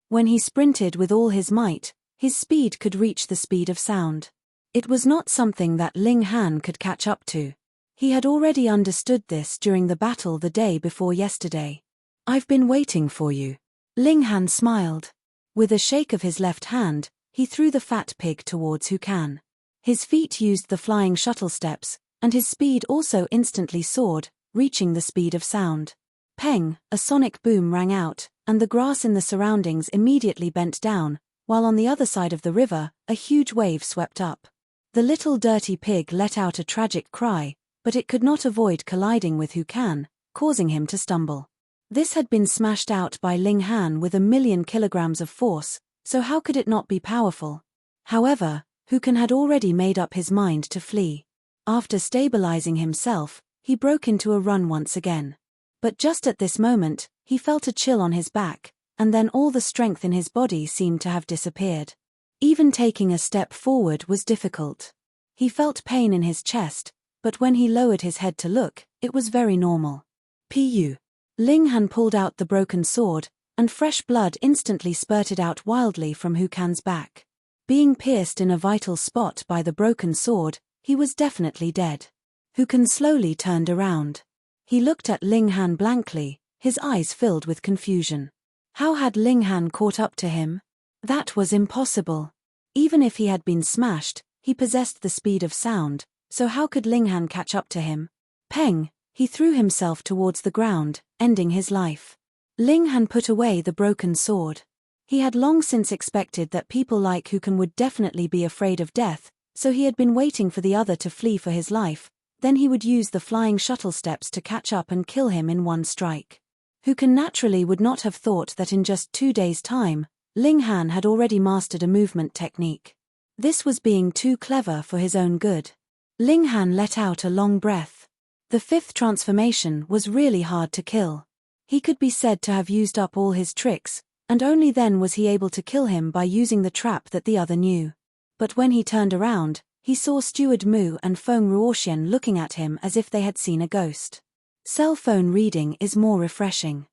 When he sprinted with all his might, his speed could reach the speed of sound. It was not something that Ling Han could catch up to. He had already understood this during the battle the day before yesterday. "I've been waiting for you." Ling Han smiled. With a shake of his left hand, he threw the fat pig towards Hu Kan. His feet used the flying shuttle steps, and his speed also instantly soared, reaching the speed of sound. Peng, a sonic boom rang out, and the grass in the surroundings immediately bent down, while on the other side of the river, a huge wave swept up. The little dirty pig let out a tragic cry, but it could not avoid colliding with Hu Kan, causing him to stumble. This had been smashed out by Ling Han with 1,000,000 kilograms of force, so how could it not be powerful? However, Hu Kan had already made up his mind to flee. After stabilizing himself, he broke into a run once again. But just at this moment, he felt a chill on his back, and then all the strength in his body seemed to have disappeared. Even taking a step forward was difficult. He felt pain in his chest, but when he lowered his head to look, it was very normal. Pu. Ling Han pulled out the broken sword, and fresh blood instantly spurted out wildly from Hu Kan's back. Being pierced in a vital spot by the broken sword, he was definitely dead. Hu Kan slowly turned around. He looked at Ling Han blankly, his eyes filled with confusion. How had Ling Han caught up to him? That was impossible. Even if he had been smashed, he possessed the speed of sound, so how could Ling Han catch up to him? Peng, he threw himself towards the ground, ending his life. Ling Han put away the broken sword. He had long since expected that people like Hu Kan would definitely be afraid of death, so he had been waiting for the other to flee for his life, then he would use the flying shuttle steps to catch up and kill him in one strike. Hu Kan naturally would not have thought that in just 2 days' time, Ling Han had already mastered a movement technique. This was being too clever for his own good. Ling Han let out a long breath. The 5th transformation was really hard to kill. He could be said to have used up all his tricks, and only then was he able to kill him by using the trap that the other knew. But when he turned around, he saw Steward Mu and Feng Ruoxian looking at him as if they had seen a ghost. Cell phone reading is more refreshing.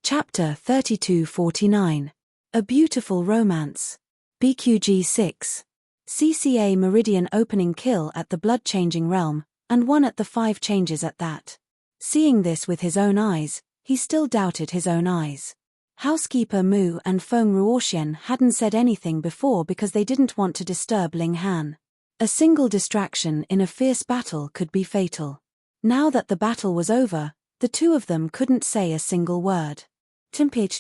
Chapter 3249. A Beautiful Romance. BQG 6. CCA Meridian opening kill at the blood-changing realm, and one at the 5 changes at that. Seeing this with his own eyes, he still doubted his own eyes. Housekeeper Mu and Feng Ruoxian hadn't said anything before because they didn't want to disturb Ling Han. A single distraction in a fierce battle could be fatal. Now that the battle was over, the two of them couldn't say a single word. Timpage.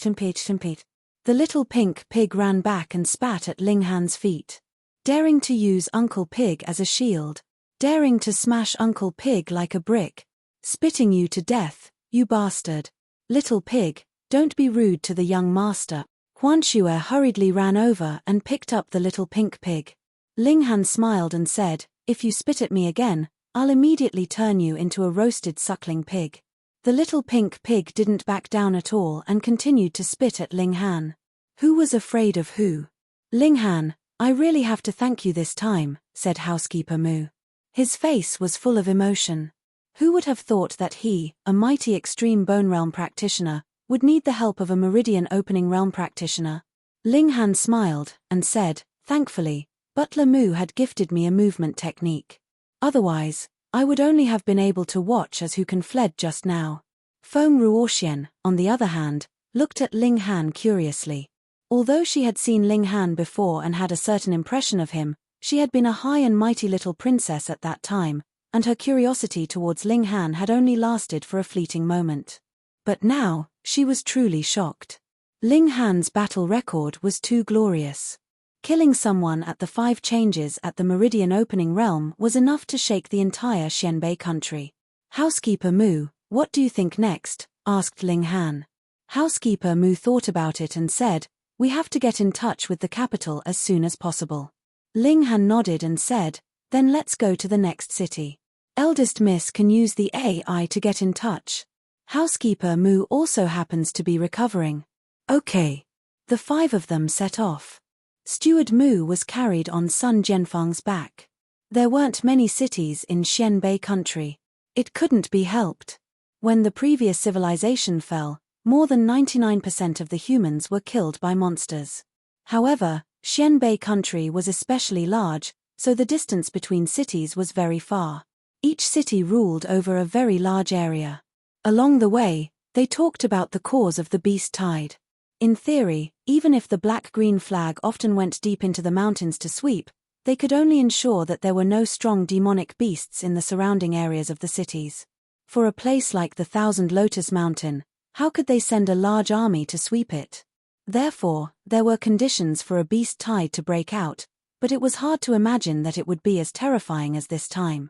The little pink pig ran back and spat at Ling Han's feet. Daring to use Uncle Pig as a shield. Daring to smash Uncle Pig like a brick. Spitting you to death, you bastard. Little pig, don't be rude to the young master. Huan Xue hurriedly ran over and picked up the little pink pig. Ling Han smiled and said, "If you spit at me again, I'll immediately turn you into a roasted suckling pig." The little pink pig didn't back down at all and continued to spit at Ling Han. Who was afraid of who? Ling Han, I really have to thank you this time, said Housekeeper Mu. His face was full of emotion. Who would have thought that he, a mighty extreme bone realm practitioner, would need the help of a meridian opening realm practitioner? Ling Han smiled and said, thankfully, Butler Mu had gifted me a movement technique. Otherwise, I would only have been able to watch as who can fled just now. Feng Ruoxian, on the other hand, looked at Ling Han curiously. Although she had seen Ling Han before and had a certain impression of him, she had been a high and mighty little princess at that time, and her curiosity towards Ling Han had only lasted for a fleeting moment. But now, she was truly shocked. Ling Han's battle record was too glorious. Killing someone at the 5 changes at the Meridian Opening Realm was enough to shake the entire Xianbei country. Housekeeper Mu, what do you think next? Asked Ling Han. Housekeeper Mu thought about it and said, we have to get in touch with the capital as soon as possible. Ling Han nodded and said, then let's go to the next city. Eldest Miss can use the AI to get in touch. Housekeeper Mu also happens to be recovering. Okay. The 5 of them set off. Steward Mu was carried on Sun Jianfang's back. There weren't many cities in Xianbei country. It couldn't be helped. When the previous civilization fell, more than 99% of the humans were killed by monsters. However, Xianbei country was especially large, so the distance between cities was very far. Each city ruled over a very large area. Along the way, they talked about the cause of the beast tide. In theory, even if the black-green flag often went deep into the mountains to sweep, they could only ensure that there were no strong demonic beasts in the surrounding areas of the cities. For a place like the Thousand Lotus Mountain, how could they send a large army to sweep it? Therefore, there were conditions for a beast tide to break out, but it was hard to imagine that it would be as terrifying as this time.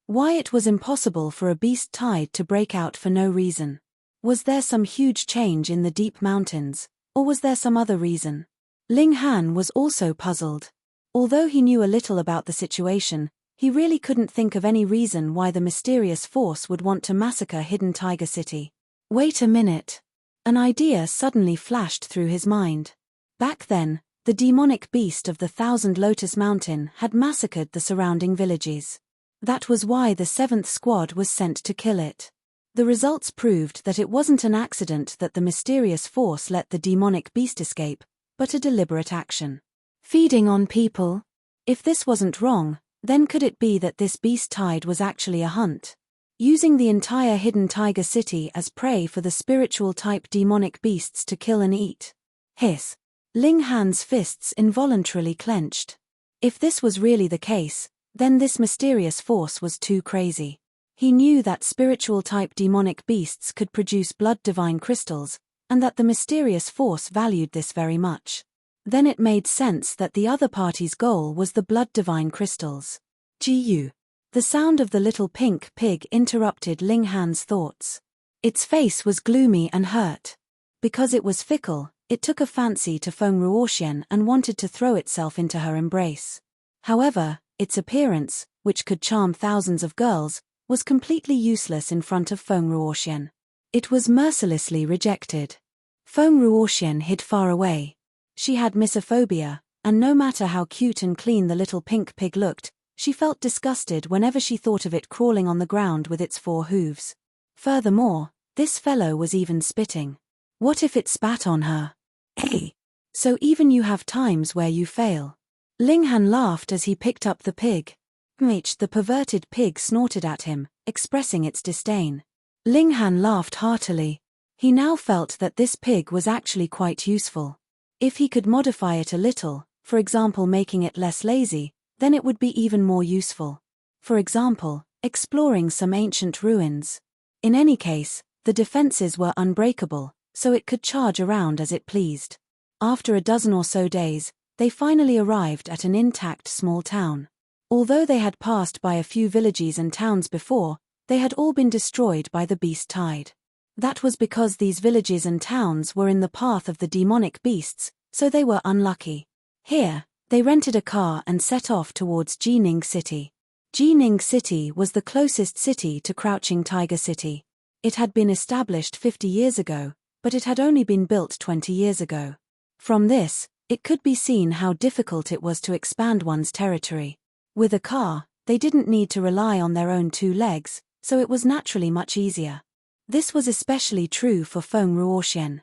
Why it was impossible for a beast tide to break out for no reason? Was there some huge change in the deep mountains, or was there some other reason? Ling Han was also puzzled. Although he knew a little about the situation, he really couldn't think of any reason why the mysterious force would want to massacre Hidden Tiger City. Wait a minute. An idea suddenly flashed through his mind. Back then, the demonic beast of the Thousand Lotus Mountain had massacred the surrounding villages. That was why the 7th Squad was sent to kill it. The results proved that it wasn't an accident that the mysterious force let the demonic beast escape, but a deliberate action. Feeding on people? If this wasn't wrong, then could it be that this beast tide was actually a hunt? Using the entire Hidden Tiger City as prey for the spiritual-type demonic beasts to kill and eat? Hiss. Ling Han's fists involuntarily clenched. If this was really the case, then this mysterious force was too crazy. He knew that spiritual-type demonic beasts could produce blood divine crystals, and that the mysterious force valued this very much. Then it made sense that the other party's goal was the blood divine crystals. Gu. The sound of the little pink pig interrupted Ling Han's thoughts. Its face was gloomy and hurt. Because it was fickle, it took a fancy to Feng Ruoxian and wanted to throw itself into her embrace. However, its appearance, which could charm thousands of girls, was completely useless in front of Feng Ruoxian. It was mercilessly rejected. Feng Ruoxian hid far away. She had misophobia, and no matter how cute and clean the little pink pig looked, she felt disgusted whenever she thought of it crawling on the ground with its 4 hooves. Furthermore, this fellow was even spitting. What if it spat on her? Hey! So even you have times where you fail. Ling Han laughed as he picked up the pig. The perverted pig snorted at him, expressing its disdain. Ling Han laughed heartily. He now felt that this pig was actually quite useful. If he could modify it a little, for example making it less lazy, then it would be even more useful. For example, exploring some ancient ruins. In any case, the defenses were unbreakable, so it could charge around as it pleased. After a dozen or so days, they finally arrived at an intact small town. Although they had passed by a few villages and towns before, they had all been destroyed by the beast tide. That was because these villages and towns were in the path of the demonic beasts, so they were unlucky. Here, they rented a car and set off towards Jining City. Jining City was the closest city to Crouching Tiger City. It had been established 50 years ago, but it had only been built 20 years ago. From this, it could be seen how difficult it was to expand one's territory. With a car, they didn't need to rely on their own 2 legs, so it was naturally much easier. This was especially true for Feng Ruoxian.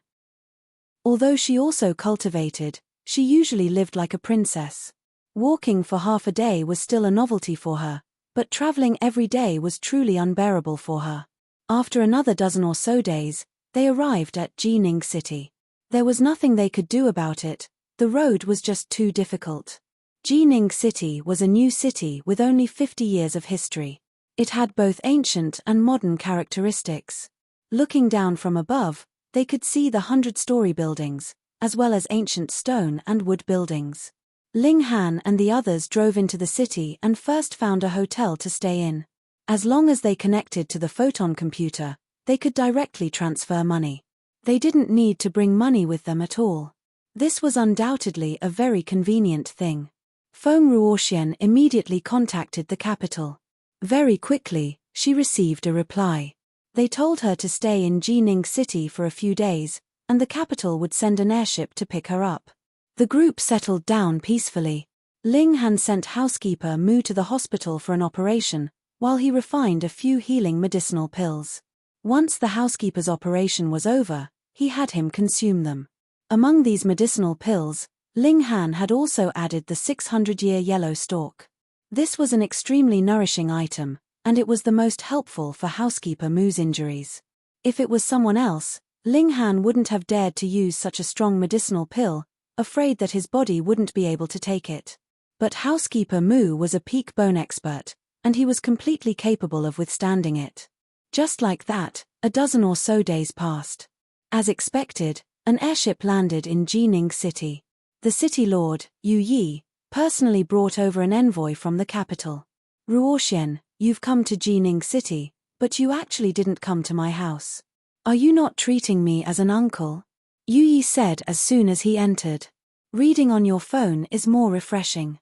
Although she also cultivated, she usually lived like a princess. Walking for half a day was still a novelty for her, but traveling every day was truly unbearable for her. After another dozen or so days, they arrived at Jining City. There was nothing they could do about it, the road was just too difficult. Jining City was a new city with only 50 years of history. It had both ancient and modern characteristics. Looking down from above, they could see the 100-story buildings, as well as ancient stone and wood buildings. Ling Han and the others drove into the city and first found a hotel to stay in. As long as they connected to the photon computer, they could directly transfer money. They didn't need to bring money with them at all. This was undoubtedly a very convenient thing. Feng Ruoxian immediately contacted the capital. Very quickly, she received a reply. They told her to stay in Jining City for a few days, and the capital would send an airship to pick her up. The group settled down peacefully. Ling Han sent housekeeper Mu to the hospital for an operation, while he refined a few healing medicinal pills. Once the housekeeper's operation was over, he had him consume them. Among these medicinal pills, Ling Han had also added the 600-year yellow stalk. This was an extremely nourishing item, and it was the most helpful for housekeeper Mu's injuries. If it was someone else, Ling Han wouldn't have dared to use such a strong medicinal pill, afraid that his body wouldn't be able to take it. But housekeeper Mu was a peak bone expert, and he was completely capable of withstanding it. Just like that, a dozen or so days passed. As expected, an airship landed in Jining City. The city lord, Yu Yi, personally brought over an envoy from the capital. Ruoxian, you've come to Jining City, but you actually didn't come to my house. Are you not treating me as an uncle? Yu Yi said as soon as he entered. Reading on your phone is more refreshing.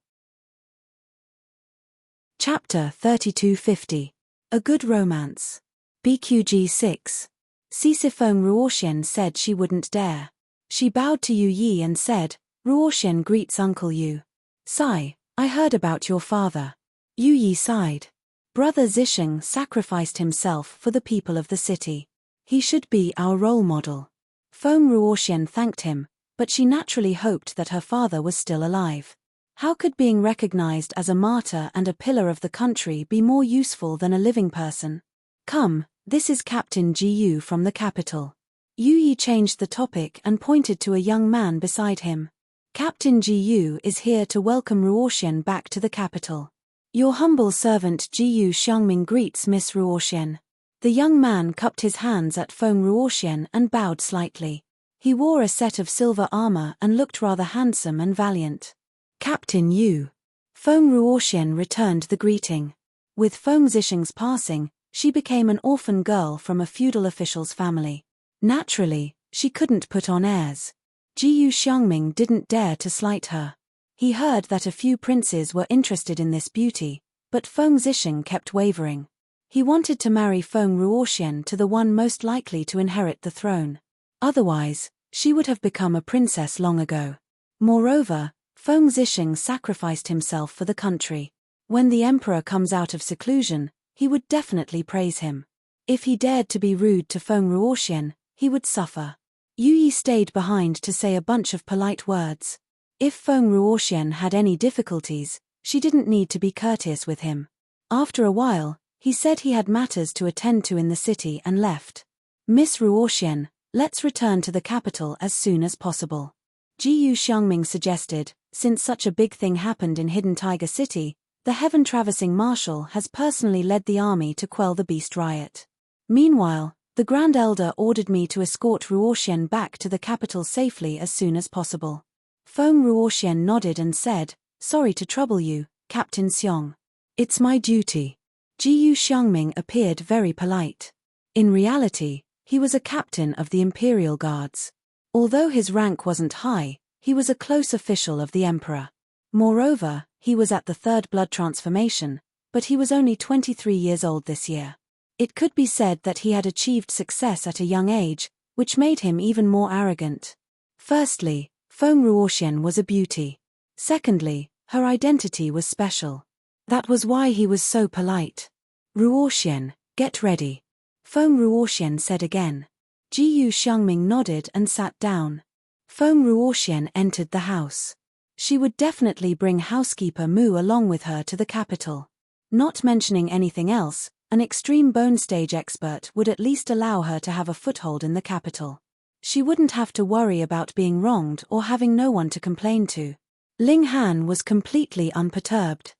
Chapter 3250. A Good Romance. BQG 6. Feng Ruoxian said she wouldn't dare. She bowed to Yu Yi and said, Ruoxian greets Uncle Yu. Sigh, I heard about your father. Yu Yi sighed. Brother Zisheng sacrificed himself for the people of the city. He should be our role model. Feng Ruoxian thanked him, but she naturally hoped that her father was still alive. How could being recognized as a martyr and a pillar of the country be more useful than a living person? Come, this is Captain Jiyu from the capital. Yu Yi changed the topic and pointed to a young man beside him. Captain Jiyu is here to welcome Ruoxian back to the capital. Your humble servant Jiyu Xiangming greets Miss Ruoxian. The young man cupped his hands at Feng Ruoxian and bowed slightly. He wore a set of silver armor and looked rather handsome and valiant. Captain Yu. Feng Ruoxian returned the greeting. With Feng Zisheng's passing, she became an orphan girl from a feudal official's family. Naturally, she couldn't put on airs. Jiyu Xiangming didn't dare to slight her. He heard that a few princes were interested in this beauty, but Feng Zisheng kept wavering. He wanted to marry Feng Ruoxian to the one most likely to inherit the throne. Otherwise, she would have become a princess long ago. Moreover, Feng Zixing sacrificed himself for the country. When the emperor comes out of seclusion, he would definitely praise him. If he dared to be rude to Feng Ruoxian, he would suffer. Yu Yi stayed behind to say a bunch of polite words. If Feng Ruoxian had any difficulties, she didn't need to be courteous with him. After a while, he said he had matters to attend to in the city and left. Miss Ruoxian, let's return to the capital as soon as possible. Jiyu Xiangming suggested, since such a big thing happened in Hidden Tiger City, the heaven-traversing marshal has personally led the army to quell the beast riot. Meanwhile, the Grand Elder ordered me to escort Ruoxian back to the capital safely as soon as possible. Feng Ruoxian nodded and said, "Sorry to trouble you, Captain Xiong. It's my duty." Jiyu Xiangming appeared very polite. In reality, he was a captain of the Imperial Guards. Although his rank wasn't high, he was a close official of the emperor. Moreover, he was at the third blood transformation, but he was only 23 years old this year. It could be said that he had achieved success at a young age, which made him even more arrogant. Firstly, Feng Ruoxian was a beauty. Secondly, her identity was special. That was why he was so polite. "Ruoxian, get ready," Feng Ruoxian said again. Jiyu Xiangming nodded and sat down. Feng Ruoxian entered the house. She would definitely bring housekeeper Mu along with her to the capital. Not mentioning anything else, an extreme bone stage expert would at least allow her to have a foothold in the capital. She wouldn't have to worry about being wronged or having no one to complain to. Ling Han was completely unperturbed.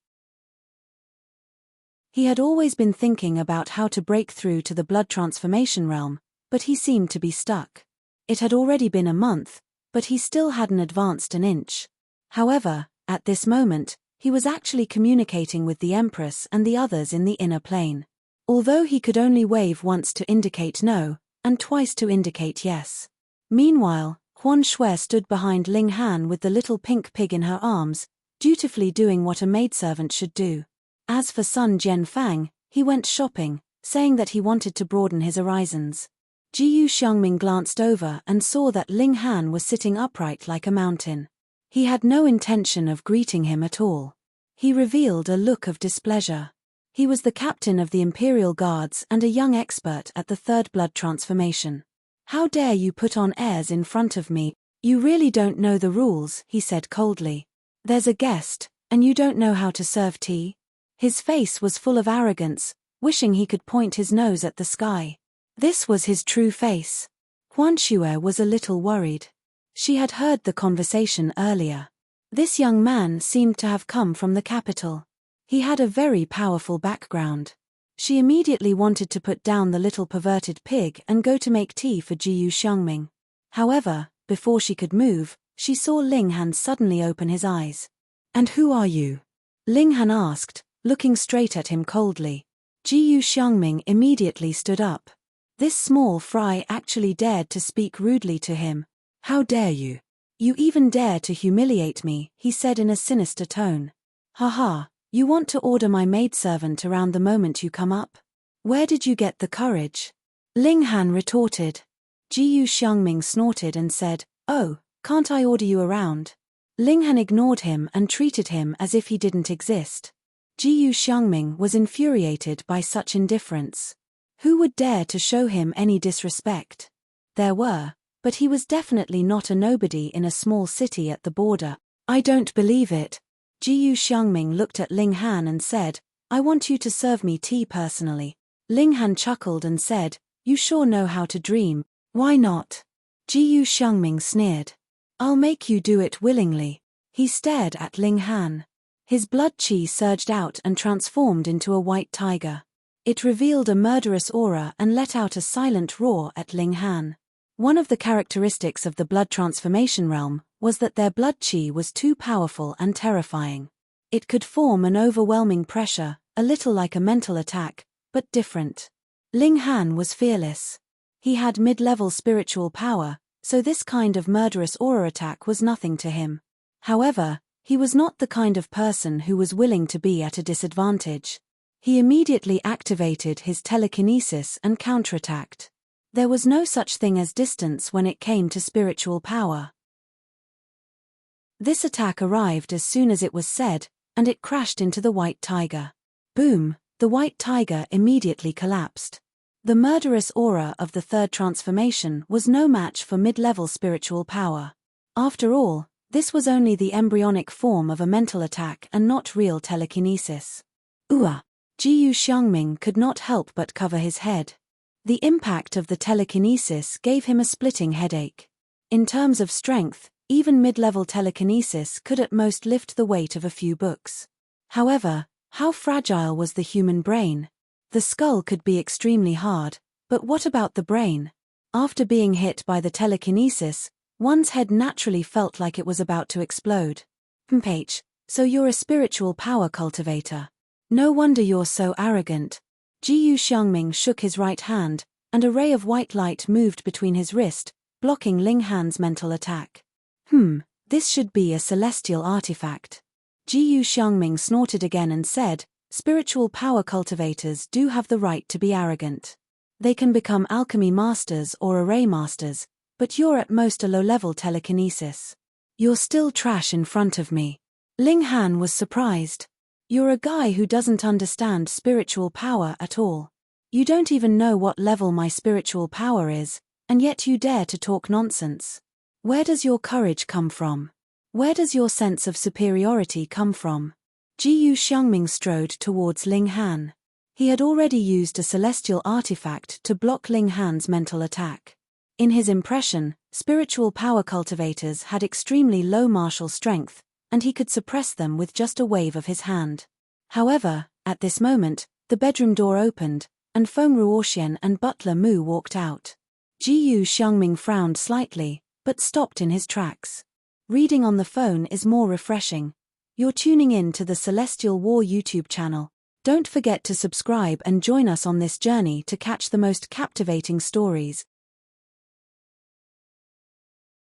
He had always been thinking about how to break through to the blood transformation realm, but he seemed to be stuck. It had already been a month, but he still hadn't advanced an inch. However, at this moment, he was actually communicating with the Empress and the others in the inner plane. Although he could only wave once to indicate no, and twice to indicate yes. Meanwhile, Huan Shui stood behind Ling Han with the little pink pig in her arms, dutifully doing what a maidservant should do. As for Sun Jianfang, he went shopping, saying that he wanted to broaden his horizons. Jiyu Xiangming glanced over and saw that Ling Han was sitting upright like a mountain. He had no intention of greeting him at all. He revealed a look of displeasure. He was the captain of the Imperial Guards and a young expert at the third blood transformation. "How dare you put on airs in front of me? You really don't know the rules," he said coldly. "There's a guest, and you don't know how to serve tea?" His face was full of arrogance, wishing he could point his nose at the sky. This was his true face. Huan Shui was a little worried. She had heard the conversation earlier. This young man seemed to have come from the capital. He had a very powerful background. She immediately wanted to put down the little perverted pig and go to make tea for Jiyu Xiangming. However, before she could move, she saw Ling Han suddenly open his eyes. "And who are you?" Ling Han asked, looking straight at him coldly. Jiyu Xiangming immediately stood up. This small fry actually dared to speak rudely to him. "How dare you? You even dare to humiliate me," he said in a sinister tone. "Haha, you want to order my maidservant around the moment you come up? Where did you get the courage?" Ling Han retorted. Jiyu Xiangming snorted and said, "Oh, can't I order you around?" Ling Han ignored him and treated him as if he didn't exist. Jiyu Xiangming was infuriated by such indifference. Who would dare to show him any disrespect? There were, but he was definitely not a nobody in a small city at the border. "I don't believe it." Jiyu Xiangming looked at Ling Han and said, "I want you to serve me tea personally." Ling Han chuckled and said, "You sure know how to dream. Why not?" Jiyu Xiangming sneered. "I'll make you do it willingly." He stared at Ling Han. His blood chi surged out and transformed into a white tiger. It revealed a murderous aura and let out a silent roar at Ling Han. One of the characteristics of the blood transformation realm was that their blood chi was too powerful and terrifying. It could form an overwhelming pressure, a little like a mental attack, but different. Ling Han was fearless. He had mid-level spiritual power, so this kind of murderous aura attack was nothing to him. However, he was not the kind of person who was willing to be at a disadvantage. He immediately activated his telekinesis and counterattacked. There was no such thing as distance when it came to spiritual power. This attack arrived as soon as it was said, and it crashed into the white tiger. Boom, the white tiger immediately collapsed. The murderous aura of the third transformation was no match for mid-level spiritual power. After all, this was only the embryonic form of a mental attack and not real telekinesis. Jiyu Xiangming could not help but cover his head. The impact of the telekinesis gave him a splitting headache. In terms of strength, even mid-level telekinesis could at most lift the weight of a few books. However, how fragile was the human brain? The skull could be extremely hard, but what about the brain? After being hit by the telekinesis, one's head naturally felt like it was about to explode. So you're a spiritual power cultivator. No wonder you're so arrogant. Jiyu Xiangming shook his right hand, and a ray of white light moved between his wrist, blocking Ling Han's mental attack. This should be a celestial artifact. Jiyu Xiangming snorted again and said, spiritual power cultivators do have the right to be arrogant. They can become alchemy masters or array masters, but you're at most a low-level telekinesis. You're still trash in front of me. Ling Han was surprised. You're a guy who doesn't understand spiritual power at all. You don't even know what level my spiritual power is, and yet you dare to talk nonsense. Where does your courage come from? Where does your sense of superiority come from? Jiyu Xiangming strode towards Ling Han. He had already used a celestial artifact to block Ling Han's mental attack. In his impression, spiritual power cultivators had extremely low martial strength, and he could suppress them with just a wave of his hand. However, at this moment, the bedroom door opened, and Feng Ruoxian and butler Mu walked out. Jiyu Xiangming frowned slightly, but stopped in his tracks. Reading on the phone is more refreshing. You're tuning in to the Celestial War YouTube channel. Don't forget to subscribe and join us on this journey to catch the most captivating stories.